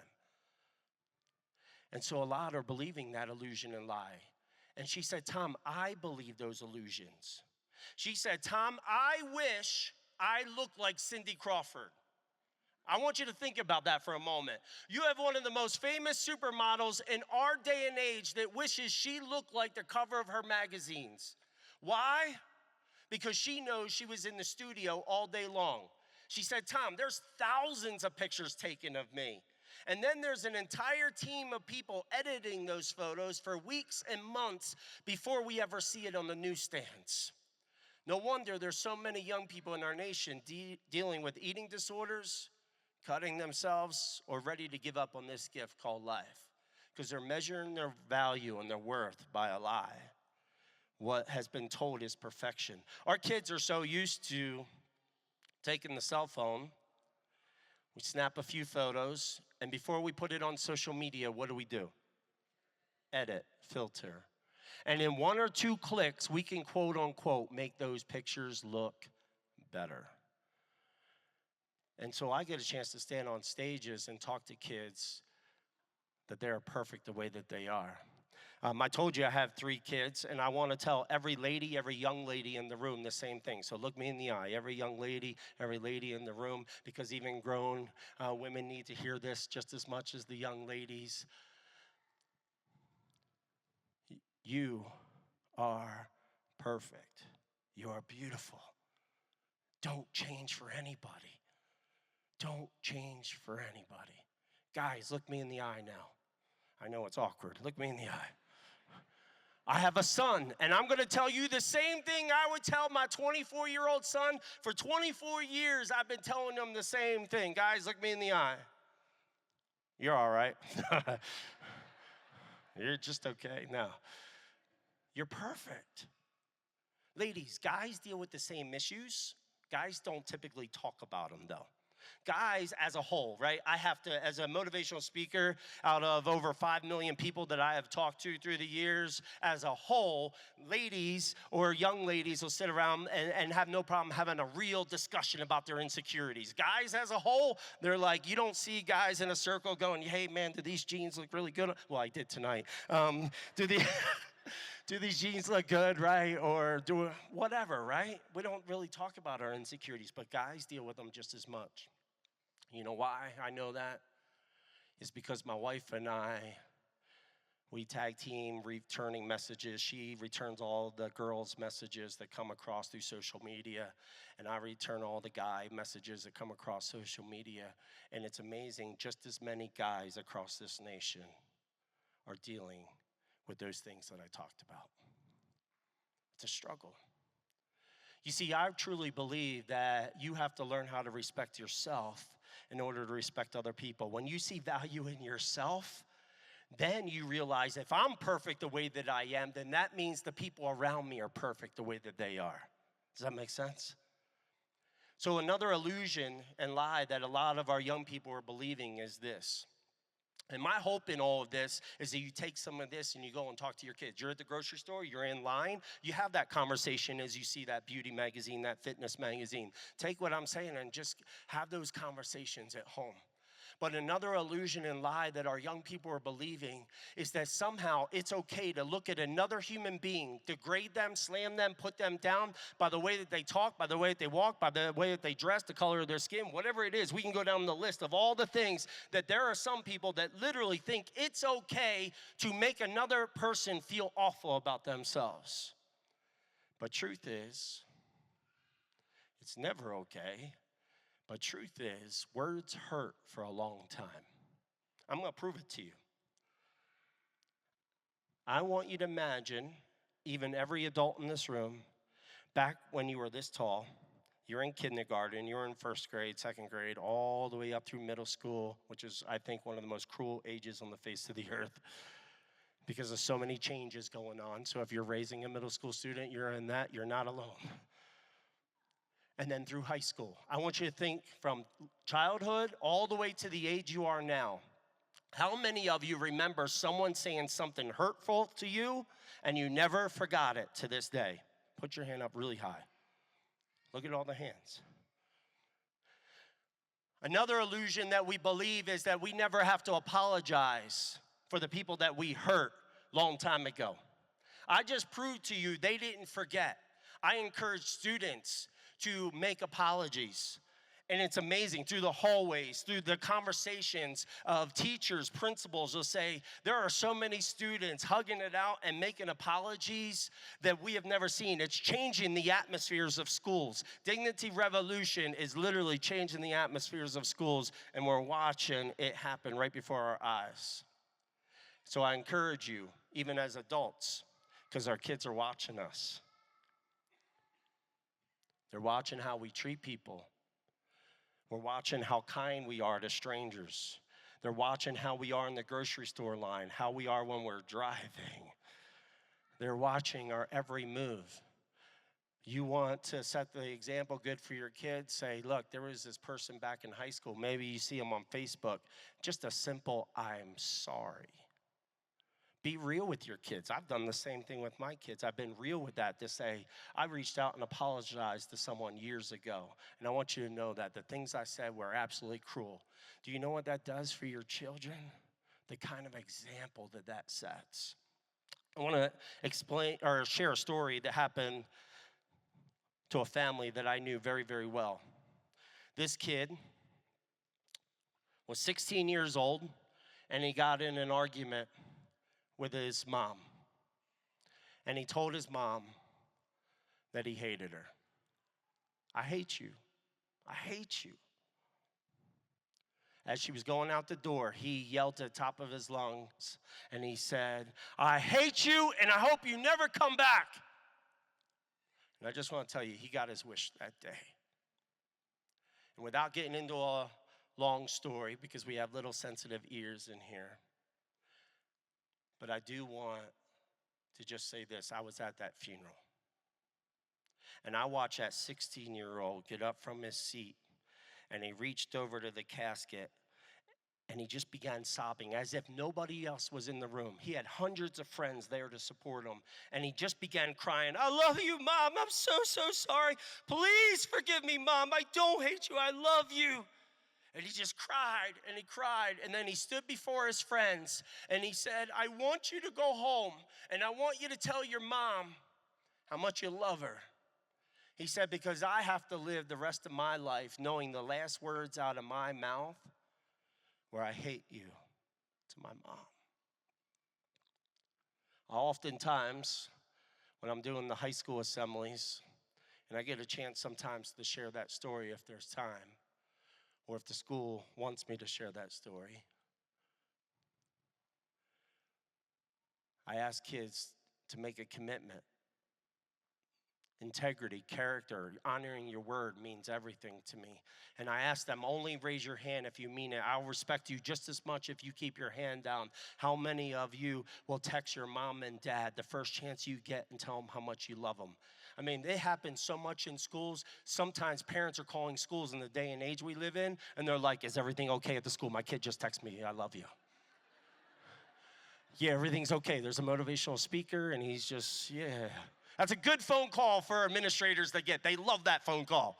And so a lot are believing that illusion and lie. And she said, Tom, I believe those illusions. She said, Tom, I wish I looked like Cindy Crawford. I want you to think about that for a moment. You have one of the most famous supermodels in our day and age that wishes she looked like the cover of her magazines. Why? Because she knows she was in the studio all day long. She said, Tom, there's thousands of pictures taken of me. And then there's an entire team of people editing those photos for weeks and months before we ever see it on the newsstands. No wonder there's so many young people in our nation dealing with eating disorders, cutting themselves, or ready to give up on this gift called life. Because they're measuring their value and their worth by a lie. What has been told is perfection. Our kids are so used to taking the cell phone, we snap a few photos, and before we put it on social media, what do? Edit, filter. And in 1 or 2 clicks, we can quote unquote make those pictures look better. And so I get a chance to stand on stages and talk to kids that they're perfect the way that they are. I told you I have 3 kids, and I want to tell every lady, every young lady in the room the same thing. So look me in the eye, every young lady, every lady in the room, because even grown women need to hear this just as much as the young ladies. You are perfect. You are beautiful. Don't change for anybody. Don't change for anybody. Guys, look me in the eye now. I know it's awkward. Look me in the eye. I have a son, and I'm going to tell you the same thing I would tell my 24-year-old son. For 24 years, I've been telling him the same thing. Guys, look me in the eye. You're all right. You're just okay. No. You're perfect. Ladies, guys deal with the same issues. Guys don't typically talk about them, though. Guys, as a whole, right? I have to, as a motivational speaker, out of over 5 million people that I have talked to through the years, as a whole, ladies or young ladies will sit around and have no problem having a real discussion about their insecurities. Guys, as a whole, they're like, you don't see guys in a circle going, hey, man, do these jeans look really good? Well, I did tonight. Do these jeans look good, right? Or do whatever, right? We don't really talk about our insecurities, but guys deal with them just as much. You know why I know that? It's because my wife and I, we tag team returning messages. She returns all the girls' messages that come across through social media, and I return all the guy messages that come across social media. And it's amazing, just as many guys across this nation are dealing with those things that I talked about. It's a struggle. You see, I truly believe that you have to learn how to respect yourself in order to respect other people. When you see value in yourself, then you realize if I'm perfect the way that I am, then that means the people around me are perfect the way that they are. Does that make sense? So another illusion and lie that a lot of our young people are believing is this. And my hope in all of this is that you take some of this and you go and talk to your kids. You're at the grocery store, you're in line, you have that conversation as you see that beauty magazine, that fitness magazine. Take what I'm saying and just have those conversations at home. But another illusion and lie that our young people are believing is that somehow it's okay to look at another human being, degrade them, slam them, put them down by the way that they talk, by the way that they walk, by the way that they dress, the color of their skin, whatever it is. We can go down the list of all the things that there are some people that literally think it's okay to make another person feel awful about themselves. But truth is, it's never okay. But truth is, words hurt for a long time. I'm going to prove it to you. I want you to imagine, even every adult in this room, back when you were this tall, you're in kindergarten, you're in first grade, second grade, all the way up through middle school, which is, I think, one of the most cruel ages on the face of the earth because there's so many changes going on. So if you're raising a middle school student, you're in that, you're not alone. And then through high school. I want you to think from childhood all the way to the age you are now. How many of you remember someone saying something hurtful to you and you never forgot it to this day? Put your hand up really high. Look at all the hands. Another illusion that we believe is that we never have to apologize for the people that we hurt long time ago. I just proved to you they didn't forget. I encourage students to make apologies. And it's amazing, through the hallways, through the conversations of teachers, principals will say, there are so many students hugging it out and making apologies that we have never seen. It's changing the atmospheres of schools. Dignity Revolution is literally changing the atmospheres of schools, and we're watching it happen right before our eyes. So I encourage you, even as adults, because our kids are watching us. They're watching how we treat people. We're watching how kind we are to strangers. They're watching how we are in the grocery store line, how we are when we're driving. They're watching our every move. You want to set the example good for your kids? Say, look, there was this person back in high school. Maybe you see them on Facebook. Just a simple, I'm sorry. Be real with your kids. I've done the same thing with my kids. I've been real with that to say, I reached out and apologized to someone years ago. And I want you to know that the things I said were absolutely cruel. Do you know what that does for your children? The kind of example that that sets. I want to explain or share a story that happened to a family that I knew very, very well. This kid was 16 years old, and he got in an argument with his mom. And he told his mom that he hated her. I hate you. I hate you. As she was going out the door, he yelled to the top of his lungs, and he said, I hate you, and I hope you never come back. And I just want to tell you, he got his wish that day. And without getting into a long story, because we have little sensitive ears in here, but I do want to just say this. I was at that funeral. And I watched that 16-year-old get up from his seat, and he reached over to the casket, and he just began sobbing as if nobody else was in the room. He had hundreds of friends there to support him, and he just began crying, I love you, Mom. I'm so, so sorry. Please forgive me, Mom. I don't hate you. I love you. And he just cried, and then he stood before his friends, and he said, I want you to go home, and I want you to tell your mom how much you love her. He said, because I have to live the rest of my life knowing the last words out of my mouth were, I hate you, to my mom. Oftentimes, when I'm doing the high school assemblies, and I get a chance sometimes to share that story if there's time, or if the school wants me to share that story, I ask kids to make a commitment. Integrity, character, honoring your word means everything to me. And I ask them, only raise your hand if you mean it. I'll respect you just as much if you keep your hand down. How many of you will text your mom and dad the first chance you get and tell them how much you love them? I mean, it happens so much in schools. Sometimes parents are calling schools in the day and age we live in, and they're like, is everything okay at the school? My kid just texted me, I love you. Yeah, everything's okay. There's a motivational speaker, and he's just, yeah. That's a good phone call for administrators to get. They love that phone call.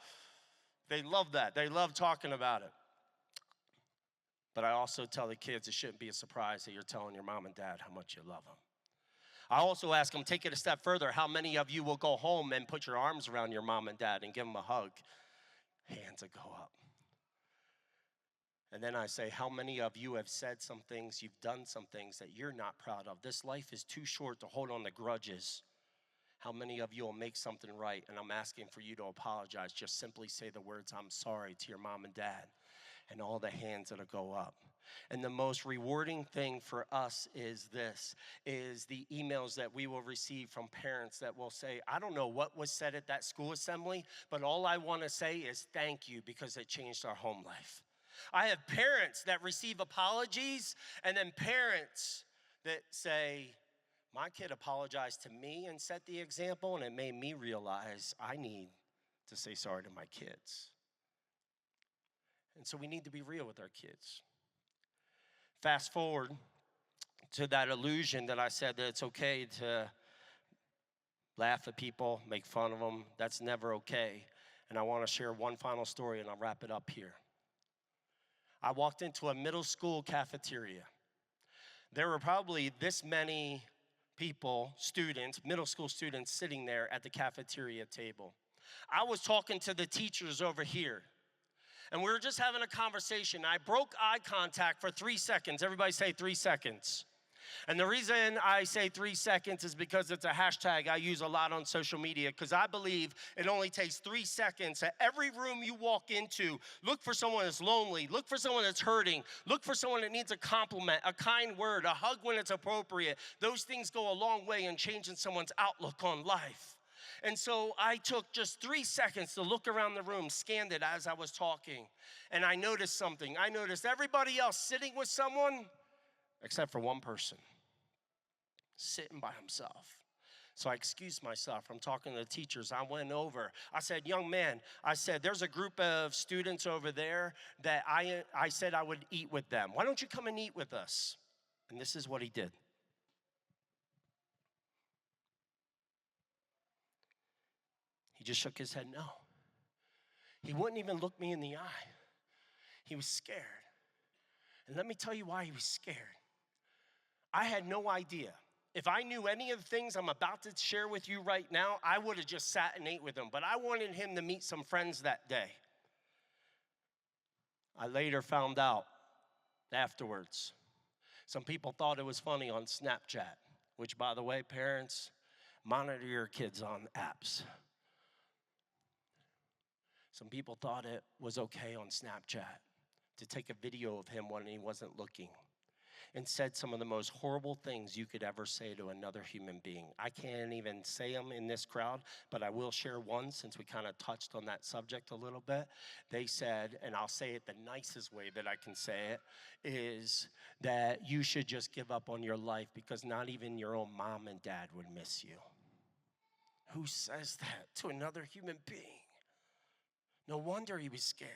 They love that. They love talking about it. But I also tell the kids it shouldn't be a surprise that you're telling your mom and dad how much you love them. I also ask them, take it a step further. How many of you will go home and put your arms around your mom and dad and give them a hug? Hands that go up. And then I say, how many of you have said some things, you've done some things that you're not proud of? This life is too short to hold on to grudges. How many of you will make something right? And I'm asking for you to apologize. Just simply say the words, I'm sorry, to your mom and dad. And all the hands that'll go up. And the most rewarding thing for us is the emails that we will receive from parents that will say, I don't know what was said at that school assembly, but all I want to say is thank you because it changed our home life. I have parents that receive apologies and then parents that say, my kid apologized to me and set the example, and it made me realize I need to say sorry to my kids. And so we need to be real with our kids. Fast forward to that illusion that I said that it's okay to laugh at people, make fun of them. That's never okay. And I want to share one final story, and I'll wrap it up here. I walked into a middle school cafeteria. There were probably this many people, students, middle school students sitting there at the cafeteria table. I was talking to the teachers over here. And we were just having a conversation. I broke eye contact for 3 seconds. Everybody say 3 seconds. And the reason I say 3 seconds is because it's a hashtag I use a lot on social media, because I believe it only takes 3 seconds. At every room you walk into, look for someone that's lonely, look for someone that's hurting, look for someone that needs a compliment, a kind word, a hug when it's appropriate. Those things go a long way in changing someone's outlook on life. And so I took just 3 seconds to look around the room, scanned it as I was talking, and I noticed something. I noticed everybody else sitting with someone except for one person, sitting by himself. So I excused myself from talking to the teachers. I went over. I said, young man, I said, there's a group of students over there that I said I would eat with them. Why don't you come and eat with us? And this is what he did. He just shook his head no. He wouldn't even look me in the eye. He was scared. And let me tell you why he was scared. I had no idea. If I knew any of the things I'm about to share with you right now, I would have just sat and ate with him. But I wanted him to meet some friends that day. I later found out afterwards. Some people thought it was funny on Snapchat, which, by the way, parents, monitor your kids on apps. Some people thought it was okay on Snapchat to take a video of him when he wasn't looking, and said some of the most horrible things you could ever say to another human being. I can't even say them in this crowd, but I will share one since we kind of touched on that subject a little bit. They said, and I'll say it the nicest way that I can say it, is that you should just give up on your life because not even your own mom and dad would miss you. Who says that to another human being? No wonder he was scared.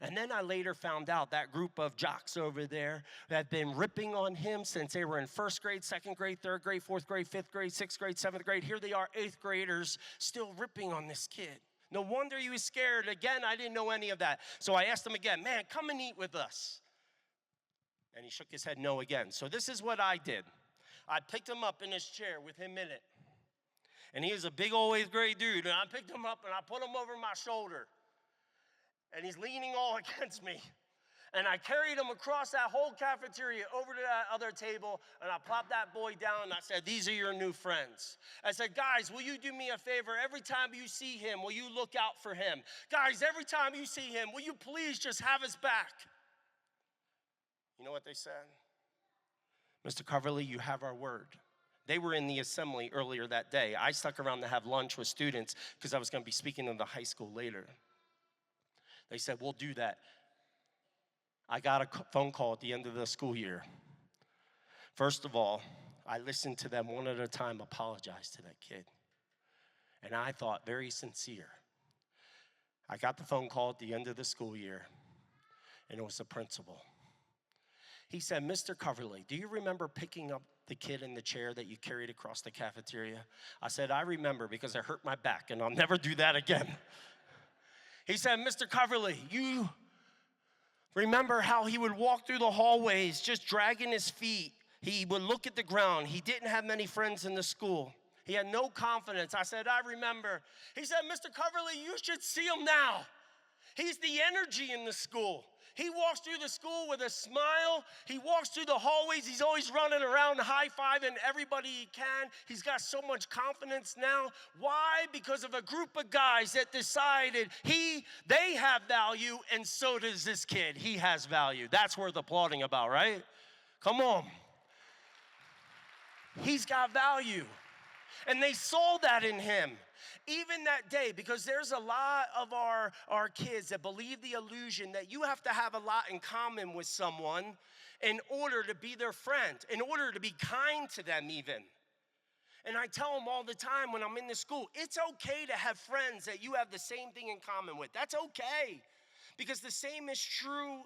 And then I later found out that group of jocks over there that had been ripping on him since they were in first grade, second grade, third grade, fourth grade, fifth grade, sixth grade, seventh grade. Here they are, eighth graders, still ripping on this kid. No wonder he was scared. Again, I didn't know any of that. So I asked him again, man, come and eat with us. And he shook his head no again. So this is what I did. I picked him up in his chair with him in it. And he was a big old eighth grade dude. And I picked him up and I put him over my shoulder. And he's leaning all against me. And I carried him across that whole cafeteria over to that other table, and I plopped that boy down, and I said, these are your new friends. I said, guys, will you do me a favor? Every time you see him, will you look out for him? Guys, every time you see him, will you please just have his back? You know what they said? Mr. Coverly, you have our word. They were in the assembly earlier that day. I stuck around to have lunch with students because I was going to be speaking in the high school later. They said, we'll do that. I got a phone call at the end of the school year. First of all, I listened to them one at a time apologize to that kid. And I thought, very sincere. I got the phone call at the end of the school year, and it was the principal. He said, Mr. Coverly, do you remember picking up the kid in the chair that you carried across the cafeteria? I said, I remember because it hurt my back, and I'll never do that again. He said, Mr. Coverly, you remember how he would walk through the hallways just dragging his feet. He would look at the ground. He didn't have many friends in the school. He had no confidence. I said, I remember. He said, Mr. Coverly, you should see him now. He's the energy in the school. He walks through the school with a smile. He walks through the hallways. He's always running around high-fiving everybody he can. He's got so much confidence now. Why? Because of a group of guys that decided they have value, and so does this kid. He has value. That's worth applauding about, right? Come on. He's got value. And they saw that in him. Even that day, because there's a lot of our kids that believe the illusion that you have to have a lot in common with someone in order to be their friend, in order to be kind to them even. And I tell them all the time when I'm in the school, it's okay to have friends that you have the same thing in common with. That's okay. Because the same is true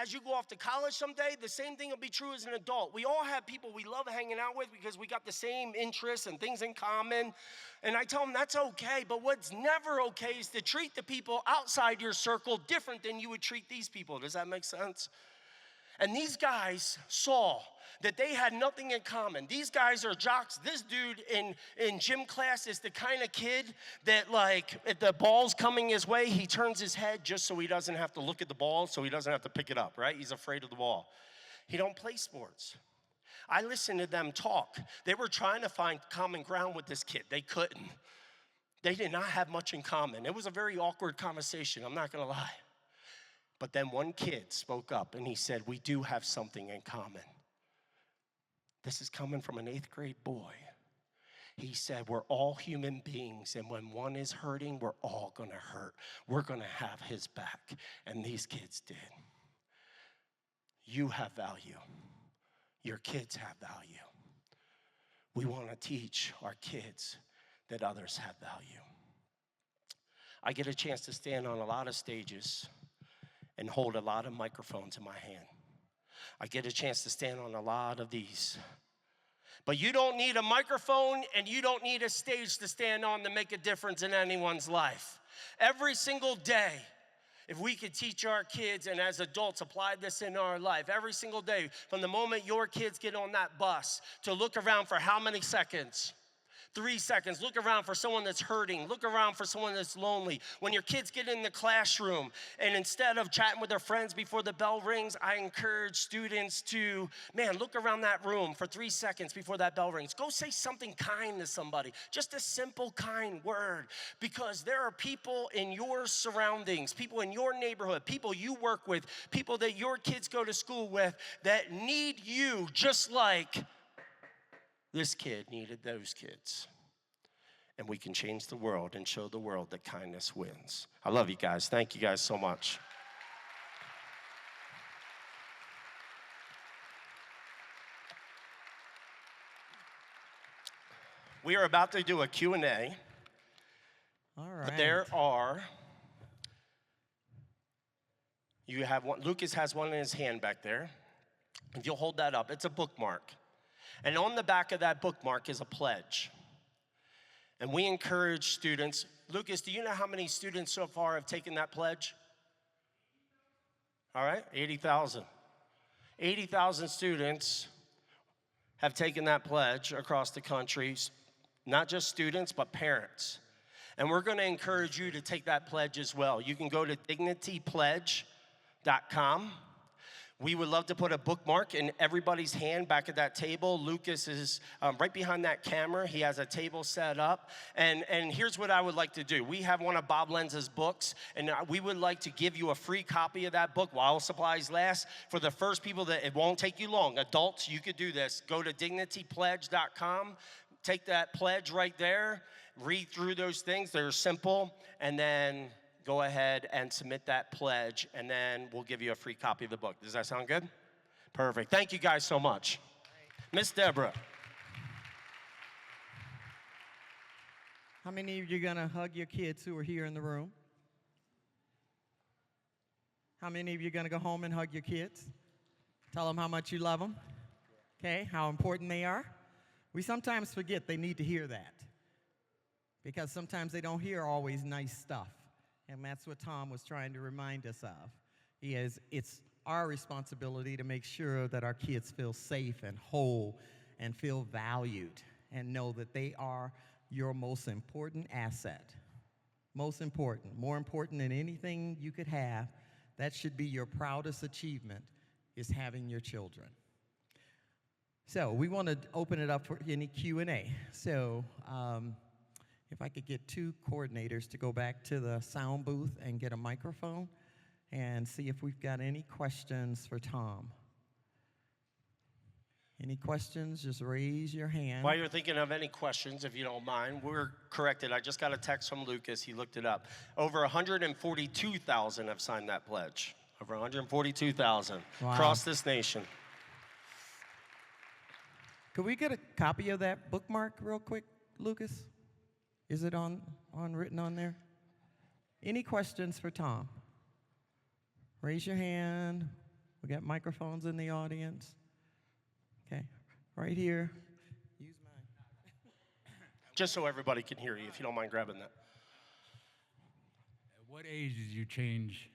as you go off to college someday. The same thing will be true as an adult. We all have people we love hanging out with because we got the same interests and things in common. And I tell them that's okay. But what's never okay is to treat the people outside your circle different than you would treat these people. Does that make sense? And these guys saw that they had nothing in common. These guys are jocks. This dude in gym class is the kind of kid that, like, if the ball's coming his way, he turns his head just so he doesn't have to look at the ball, so he doesn't have to pick it up, right? He's afraid of the ball. He don't play sports. I listened to them talk. They were trying to find common ground with this kid. They couldn't. They did not have much in common. It was a very awkward conversation, I'm not gonna lie. But then one kid spoke up and he said, we do have something in common. This is coming from an 8th grade boy. He said, we're all human beings, and when one is hurting, we're all gonna hurt. We're gonna have his back. And these kids did. You have value. Your kids have value. We wanna teach our kids that others have value. I get a chance to stand on a lot of stages and hold a lot of microphones in my hand. I get a chance to stand on a lot of these. But you don't need a microphone and you don't need a stage to stand on to make a difference in anyone's life. Every single day, if we could teach our kids and as adults apply this in our life, every single day, from the moment your kids get on that bus to look around for how many seconds? 3 seconds. Look around for someone that's hurting. Look around for someone that's lonely. When your kids get in the classroom and instead of chatting with their friends before the bell rings, I encourage students to, look around that room for 3 seconds before that bell rings. Go say something kind to somebody. Just a simple, kind word. Because there are people in your surroundings, people in your neighborhood, people you work with, people that your kids go to school with that need you just like this kid needed those kids. And we can change the world and show the world that kindness wins. I love you guys. Thank you guys so much. We are about to do a Q&A. All right. But you have one, Lucas has one in his hand back there. If you'll hold that up, it's a bookmark. And on the back of that bookmark is a pledge. And we encourage students. Lucas, do you know how many students so far have taken that pledge? All right, 80,000. 80,000 students have taken that pledge across the country, not just students, but parents. And we're gonna encourage you to take that pledge as well. You can go to dignitypledge.com. We would love to put a bookmark in everybody's hand back at that table. Lucas is right behind that camera. He has a table set up. And here's what I would like to do. We have one of Bob Lenz's books, and we would like to give you a free copy of that book while supplies last. For the first people that it won't take you long. Adults, you could do this. Go to dignitypledge.com. Take that pledge right there. Read through those things. They're simple. And then go ahead and submit that pledge, and then we'll give you a free copy of the book. Does that sound good? Perfect. Thank you guys so much. Miss Deborah. How many of you are going to hug your kids who are here in the room? How many of you are going to go home and hug your kids? Tell them how much you love them? Okay, how important they are? We sometimes forget they need to hear that, because sometimes they don't hear always nice stuff. And that's what Tom was trying to remind us of. It's our responsibility to make sure that our kids feel safe and whole and feel valued and know that they are your most important asset. Most important, more important than anything you could have, that should be your proudest achievement, is having your children. So we want to open it up for any Q&A. So if I could get 2 coordinators to go back to the sound booth and get a microphone and see if we've got any questions for Tom. Any questions, just raise your hand. While you're thinking of any questions, if you don't mind, we're corrected. I just got a text from Lucas. He looked it up. Over 142,000 have signed that pledge. Over 142,000 across this nation. Could we get a copy of that bookmark real quick, Lucas? Is it on written on there? Any questions for Tom? Raise your hand. We got microphones in the audience. Okay, right here. Use mine. Just so everybody can hear you, if you don't mind grabbing that. At what age did you change?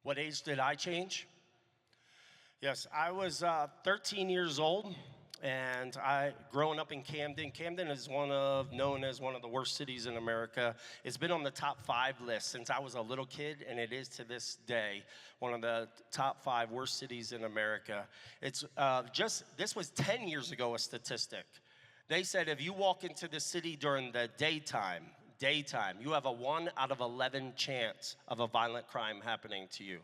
What age did I change? Yes, I was 13 years old, and growing up in Camden. Camden is known as one of the worst cities in America. It's been on the top 5 list since I was a little kid, and it is to this day one of the top 5 worst cities in America. It's this was 10 years ago, a statistic. They said if you walk into the city during the daytime, you have a 1 out of 11 chance of a violent crime happening to you.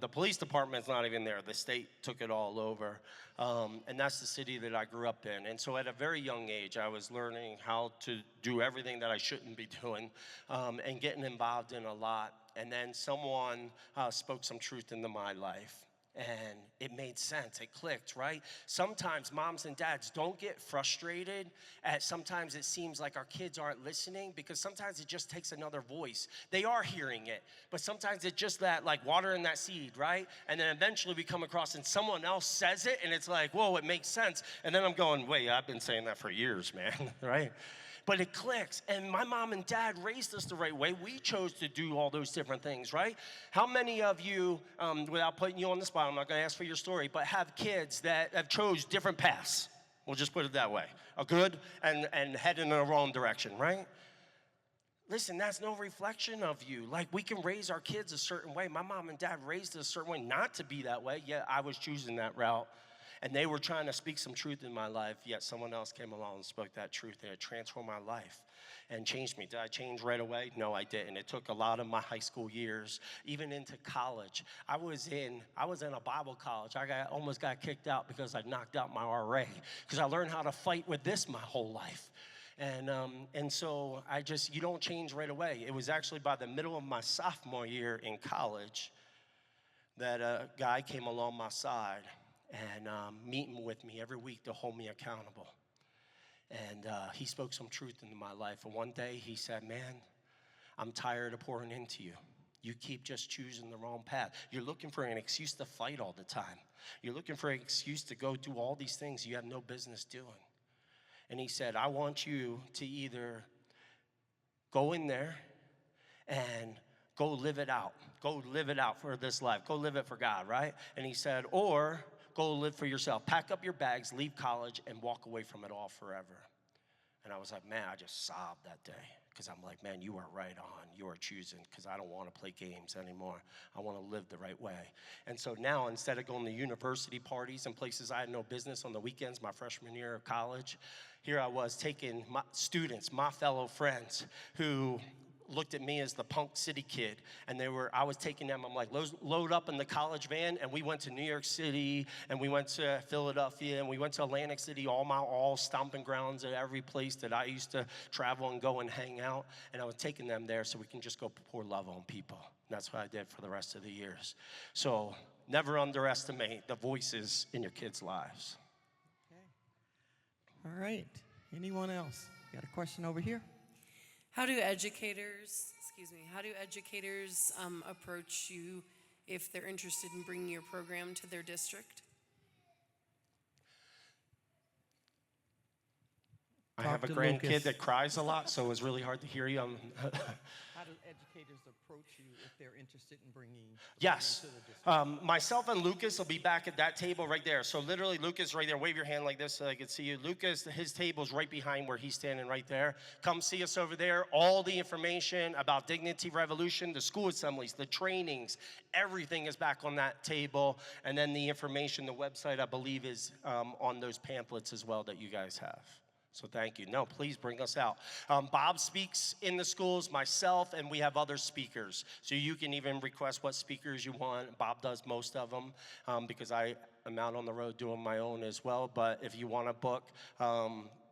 The police department's not even there. The state took it all over. And that's the city that I grew up in. And so at a very young age, I was learning how to do everything that I shouldn't be doing and getting involved in a lot. And then someone spoke some truth into my life. And it made sense. It clicked, right? Sometimes moms and dads don't get frustrated at sometimes it seems like our kids aren't listening, because sometimes it just takes another voice. They are hearing it, but sometimes it's just that, like watering that seed, right? And then eventually we come across and someone else says it and it's like, whoa, it makes sense. And then I'm going, wait, I've been saying that for years, man, right? But it clicks, and my mom and dad raised us the right way. We chose to do all those different things, right? How many of you, without putting you on the spot, I'm not gonna ask for your story, but have kids that have chose different paths? We'll just put it that way. A good and head in the wrong direction, right? Listen, that's no reflection of you. Like, we can raise our kids a certain way. My mom and dad raised us a certain way not to be that way, yet I was choosing that route. And they were trying to speak some truth in my life, yet someone else came along and spoke that truth, and it transformed my life and changed me. Did I change right away? No, I didn't. It took a lot of my high school years, even into college. I was in a Bible college. I almost got kicked out because I knocked out my RA, because I learned how to fight with this my whole life. And so you don't change right away. It was actually by the middle of my sophomore year in college that a guy came along my side and meeting with me every week to hold me accountable. And he spoke some truth into my life. And one day he said, man, I'm tired of pouring into you. You keep just choosing the wrong path. You're looking for an excuse to fight all the time. You're looking for an excuse to go do all these things you have no business doing. And he said, I want you to either go in there and go live it out. Go live it out for this life. Go live it for God, right? And he said, or go live for yourself. Pack up your bags, leave college, and walk away from it all forever. And I was like, man, I just sobbed that day, because I'm like, man, you are right on. You are choosing, because I don't want to play games anymore. I want to live the right way. And so now, instead of going to university parties and places I had no business on the weekends, my freshman year of college, here I was taking my students, my fellow friends, who looked at me as the punk city kid, and I was taking them, I'm like, load up in the college van, and we went to New York City, and we went to Philadelphia, and we went to Atlantic City, all stomping grounds at every place that I used to travel and go and hang out, and I was taking them there so we can just go pour love on people. And that's what I did for the rest of the years. So never underestimate the voices in your kids' lives. Okay. All right, anyone else? Got a question over here? How do educators approach you if they're interested in bringing your program to their district? I Talk have a to grandkid Lucas. that cries a lot, so it's really hard to hear you. How do educators approach you if they're interested in bringing the Yes. program to the district? Myself and Lucas will be back at that table right there. So literally, Lucas right there. Wave your hand like this so I can see you. Lucas, his table's right behind where he's standing right there. Come see us over there. All the information about Dignity Revolution, the school assemblies, the trainings, everything is back on that table. And then the information, the website, I believe, is on those pamphlets as well that you guys have. So thank you. No, please bring us out. Bob speaks in the schools, myself, and we have other speakers. So you can even request what speakers you want. Bob does most of them because I am out on the road doing my own as well. But if you want to book,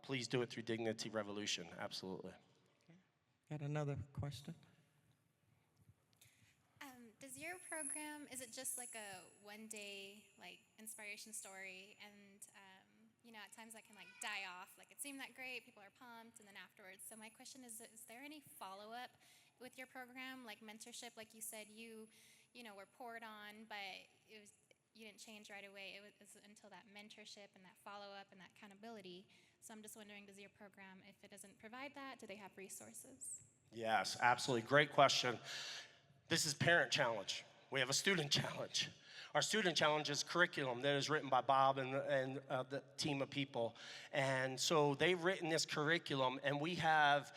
please do it through Dignity Revolution. Absolutely. Got another question? Does your program, is it just like a one-day like inspiration story, and at times that can like die off, like it seemed that great, people are pumped, and then afterwards. So my question is there any follow-up with your program, like mentorship? Like you said, you were poured on, but you didn't change right away. It was until that mentorship and that follow-up and that accountability. So I'm just wondering, does your program, if it doesn't provide that, do they have resources? Yes, absolutely. Great question. This is Parent Challenge. We have a Student Challenge. Our Student Challenge is curriculum that is written by Bob and the team of people. And so they've written this curriculum, and we have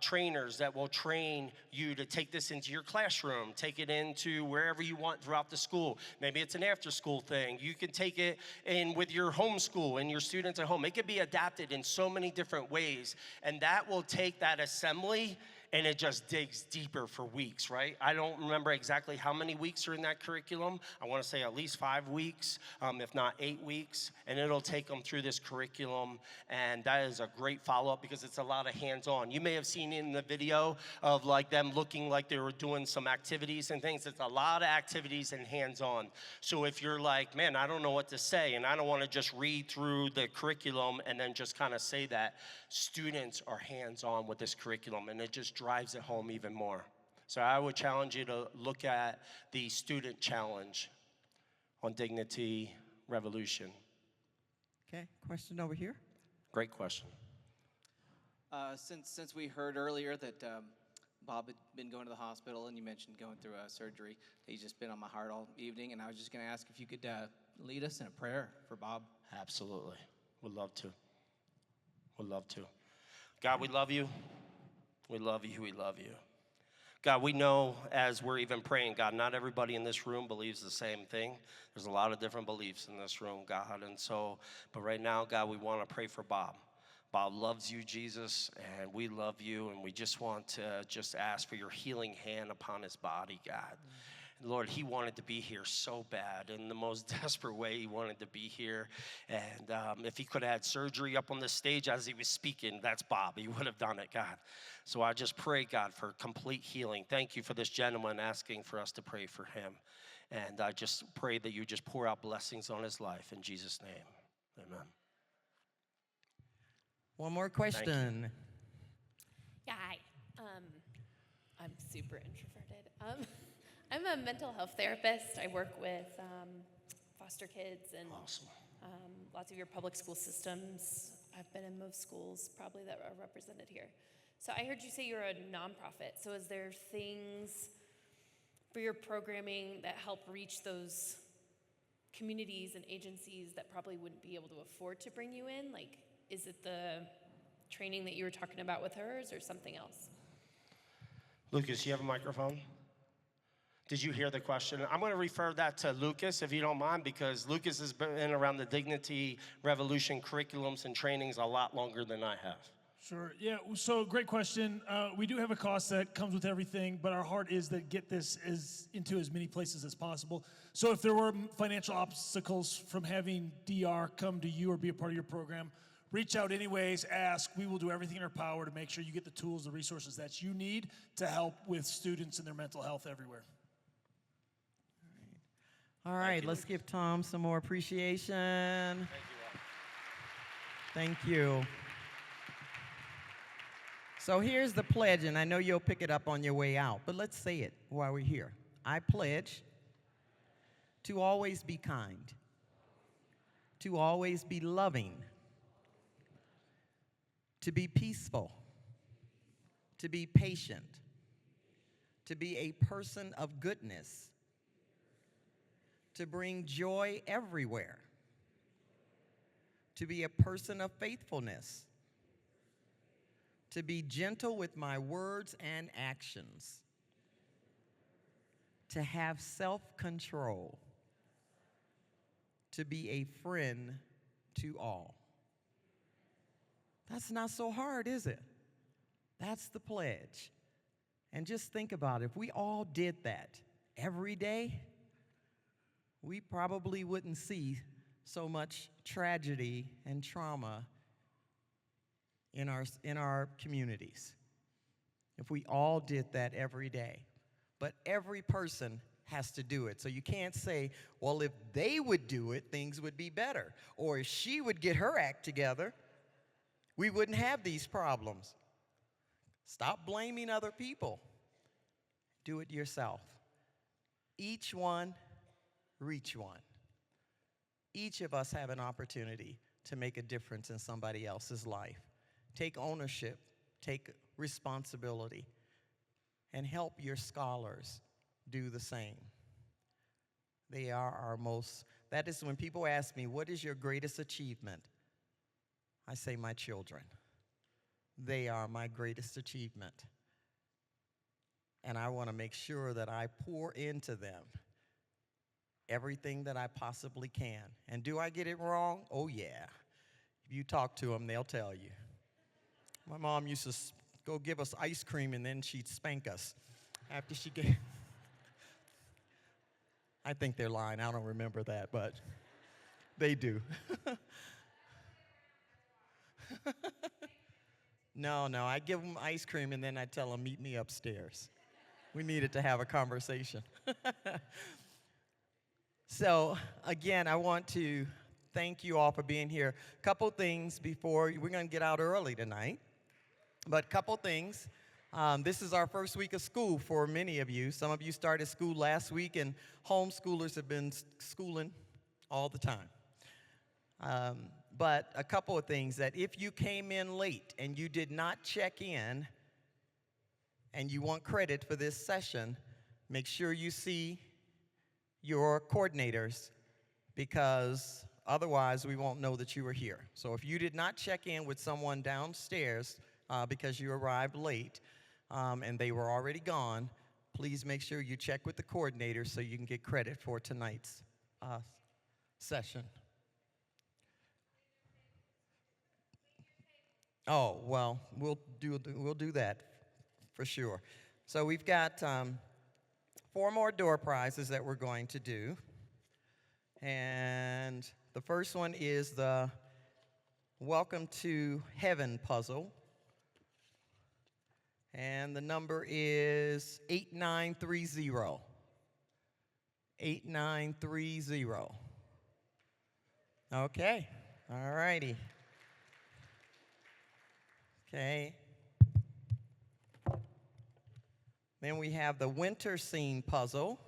trainers that will train you to take this into your classroom, take it into wherever you want throughout the school. Maybe it's an after-school thing. You can take it in with your homeschool and your students at home. It can be adapted in so many different ways, and that will take that assembly and it just digs deeper for weeks, right? I don't remember exactly how many weeks are in that curriculum. I want to say at least 5 weeks, if not 8 weeks, and it'll take them through this curriculum, and that is a great follow-up because it's a lot of hands-on. You may have seen in the video of like them looking like they were doing some activities and things. It's a lot of activities and hands-on. So if you're like, man, I don't know what to say, and I don't want to just read through the curriculum and then just kind of say that, students are hands-on with this curriculum, and it just drives it home even more. So I would challenge you to look at the Student Challenge on Dignity Revolution. Okay, question over here. Great question. Since we heard earlier that Bob had been going to the hospital, and you mentioned going through a surgery, he's just been on my heart all evening, and I was just going to ask if you could lead us in a prayer for Bob. Absolutely. Would love to. Would love to. God, we love you. We love you. We love you. God, we know as we're even praying, God, not everybody in this room believes the same thing. There's a lot of different beliefs in this room, God. And so, but right now, God, we want to pray for Bob. Bob loves you, Jesus, and we love you, and we just want to just ask for your healing hand upon his body, God. Lord, he wanted to be here so bad. In the most desperate way, he wanted to be here. And if he could have had surgery up on the stage as he was speaking, that's Bob. He would have done it, God. So I just pray, God, for complete healing. Thank you for this gentleman asking for us to pray for him. And I just pray that you just pour out blessings on his life. In Jesus' name, amen. One more question. Yeah, hi. I'm super introverted. I'm a mental health therapist. I work with foster kids and lots of your public school systems. I've been in most schools probably that are represented here. So I heard you say you're a nonprofit. So is there things for your programming that help reach those communities and agencies that probably wouldn't be able to afford to bring you in? Like, is it the training that you were talking about with hers or something else? Lucas, you have a microphone? Did you hear the question? I'm going to refer that to Lucas, if you don't mind, because Lucas has been around the Dignity Revolution curriculums and trainings a lot longer than I have. Sure. Yeah. So great question. We do have a cost that comes with everything, but our heart is to get this into as many places as possible. So if there were financial obstacles from having DR come to you or be a part of your program, reach out anyways, ask. We will do everything in our power to make sure you get the tools, the resources that you need to help with students and their mental health everywhere. All right, let's give Tom some more appreciation. Thank you. So here's the pledge, and I know you'll pick it up on your way out, but let's say it while we're here. I pledge to always be kind, to always be loving, to be peaceful, to be patient, to be a person of goodness, to bring joy everywhere, to be a person of faithfulness, to be gentle with my words and actions, to have self-control, to be a friend to all. That's not so hard, is it? That's the pledge. And just think about it. If we all did that every day, we probably wouldn't see so much tragedy and trauma in our communities. If we all did that every day. But every person has to do it. So you can't say, well, if they would do it, things would be better. Or if she would get her act together, we wouldn't have these problems. Stop blaming other people. Do it yourself. Each one, reach one. Each of us have an opportunity to make a difference in somebody else's life. Take ownership, take responsibility, and help your scholars do the same. They are our most, that is when people ask me, what is your greatest achievement? I say my children. They are my greatest achievement. And I want to make sure that I pour into them everything that I possibly can. And do I get it wrong? Oh, yeah. If you talk to them, they'll tell you. My mom used to go give us ice cream, and then she'd spank us after she gave. I think they're lying. I don't remember that, but they do. No, I give them ice cream, and then I tell them, meet me upstairs. We needed to have a conversation. So, again, I want to thank you all for being here. Couple things before, we're going to get out early tonight, but couple things. This is our first week of school for many of you. Some of you started school last week, and homeschoolers have been schooling all the time. But a couple of things, that if you came in late and you did not check in and you want credit for this session, make sure you see your coordinators, because otherwise we won't know that you were here. So if you did not check in with someone downstairs because you arrived late and they were already gone, please make sure you check with the coordinators so you can get credit for tonight's session. Oh, well, we'll do that for sure. So we've got 4 more door prizes that we're going to do. And the first one is the Welcome to Heaven puzzle. And the number is 8930. 8930. Okay, all righty. Okay. Then we have the winter scene puzzle.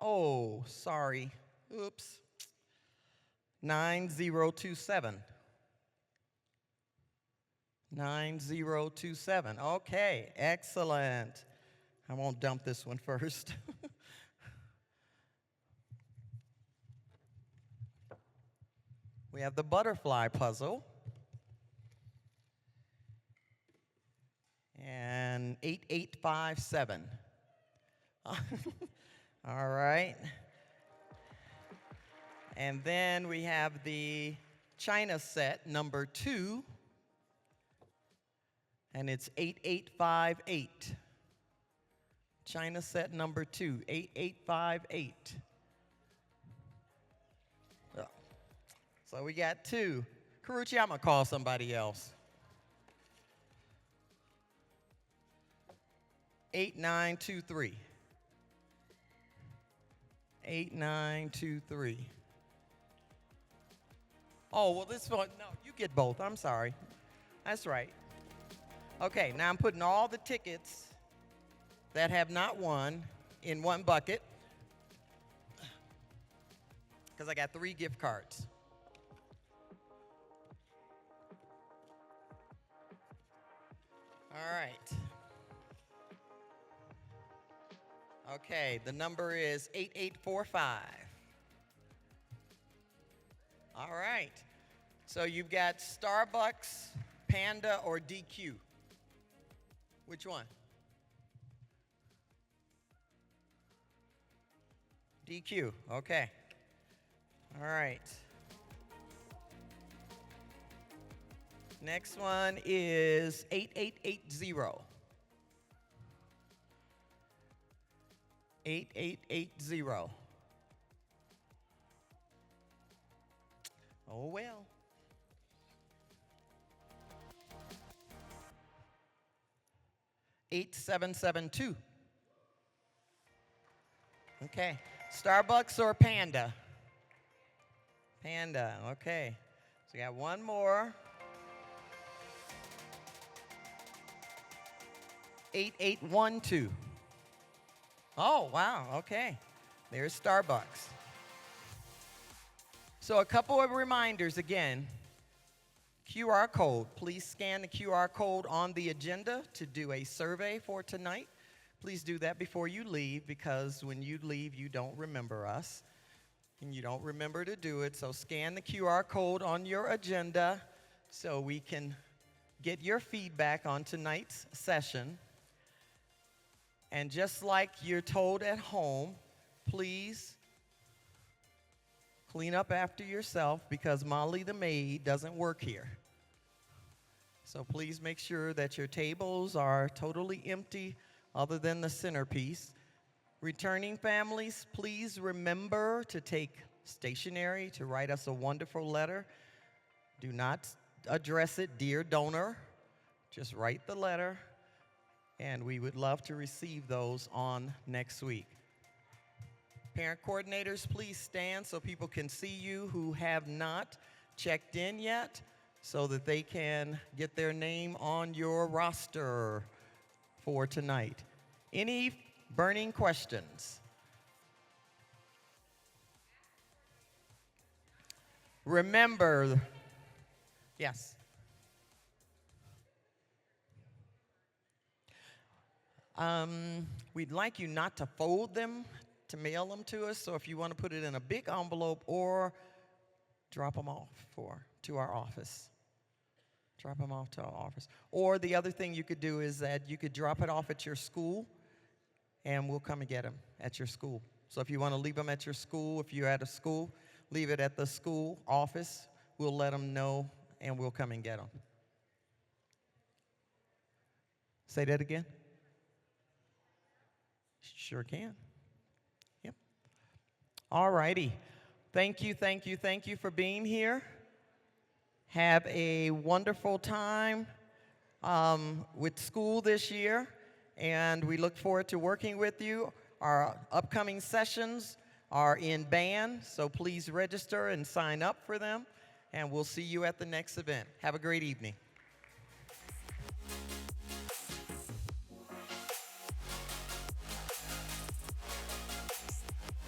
Oh, sorry. Oops. 9027. 9027. Okay, excellent. I won't dump this one first. We have the butterfly puzzle. And 8857. All right. And then we have the China set number 2. And it's 8858. China set number 2, 8858. So we got 2. Karuchi, I'm going to call somebody else. 8923. 8923. Oh, well, this one, no, you get both. I'm sorry. That's right. Okay, now I'm putting all the tickets that have not won in one bucket, because I got 3 gift cards. All right. Okay, the number is 8845. All right. So you've got Starbucks, Panda, or DQ. Which one? DQ. Okay. All right. Next one is 8880. 8880. Oh, well. $8,772. Okay. Starbucks or Panda? Panda. Okay. So we got one more. 8812. Oh, wow. Okay. There's Starbucks. So a couple of reminders again. QR code. Please scan the QR code on the agenda to do a survey for tonight. Please do that before you leave, because when you leave, you don't remember us and you don't remember to do it. So scan the QR code on your agenda so we can get your feedback on tonight's session. And just like you're told at home, please clean up after yourself, because Molly the maid doesn't work here. So please make sure that your tables are totally empty other than the centerpiece. Returning families, please remember to take stationery to write us a wonderful letter. Do not address it, "Dear Donor." Just write the letter, and we would love to receive those on next week. Parent coordinators, please stand so people can see you who have not checked in yet, so that they can get their name on your roster for tonight. Any burning questions? Remember, yes. We'd like you not to fold them, to mail them to us. So if you want to put it in a big envelope or drop them off to our office. Drop them off to our office. Or the other thing you could do is that you could drop it off at your school, and we'll come and get them at your school. So if you want to leave them at your school, if you're at a school, leave it at the school office. We'll let them know, and we'll come and get them. Say that again. Sure can. Yep. All righty. Thank you for being here. Have a wonderful time with school this year, and we look forward to working with you. Our upcoming sessions are in band, so please register and sign up for them, and we'll see you at the next event. Have a great evening.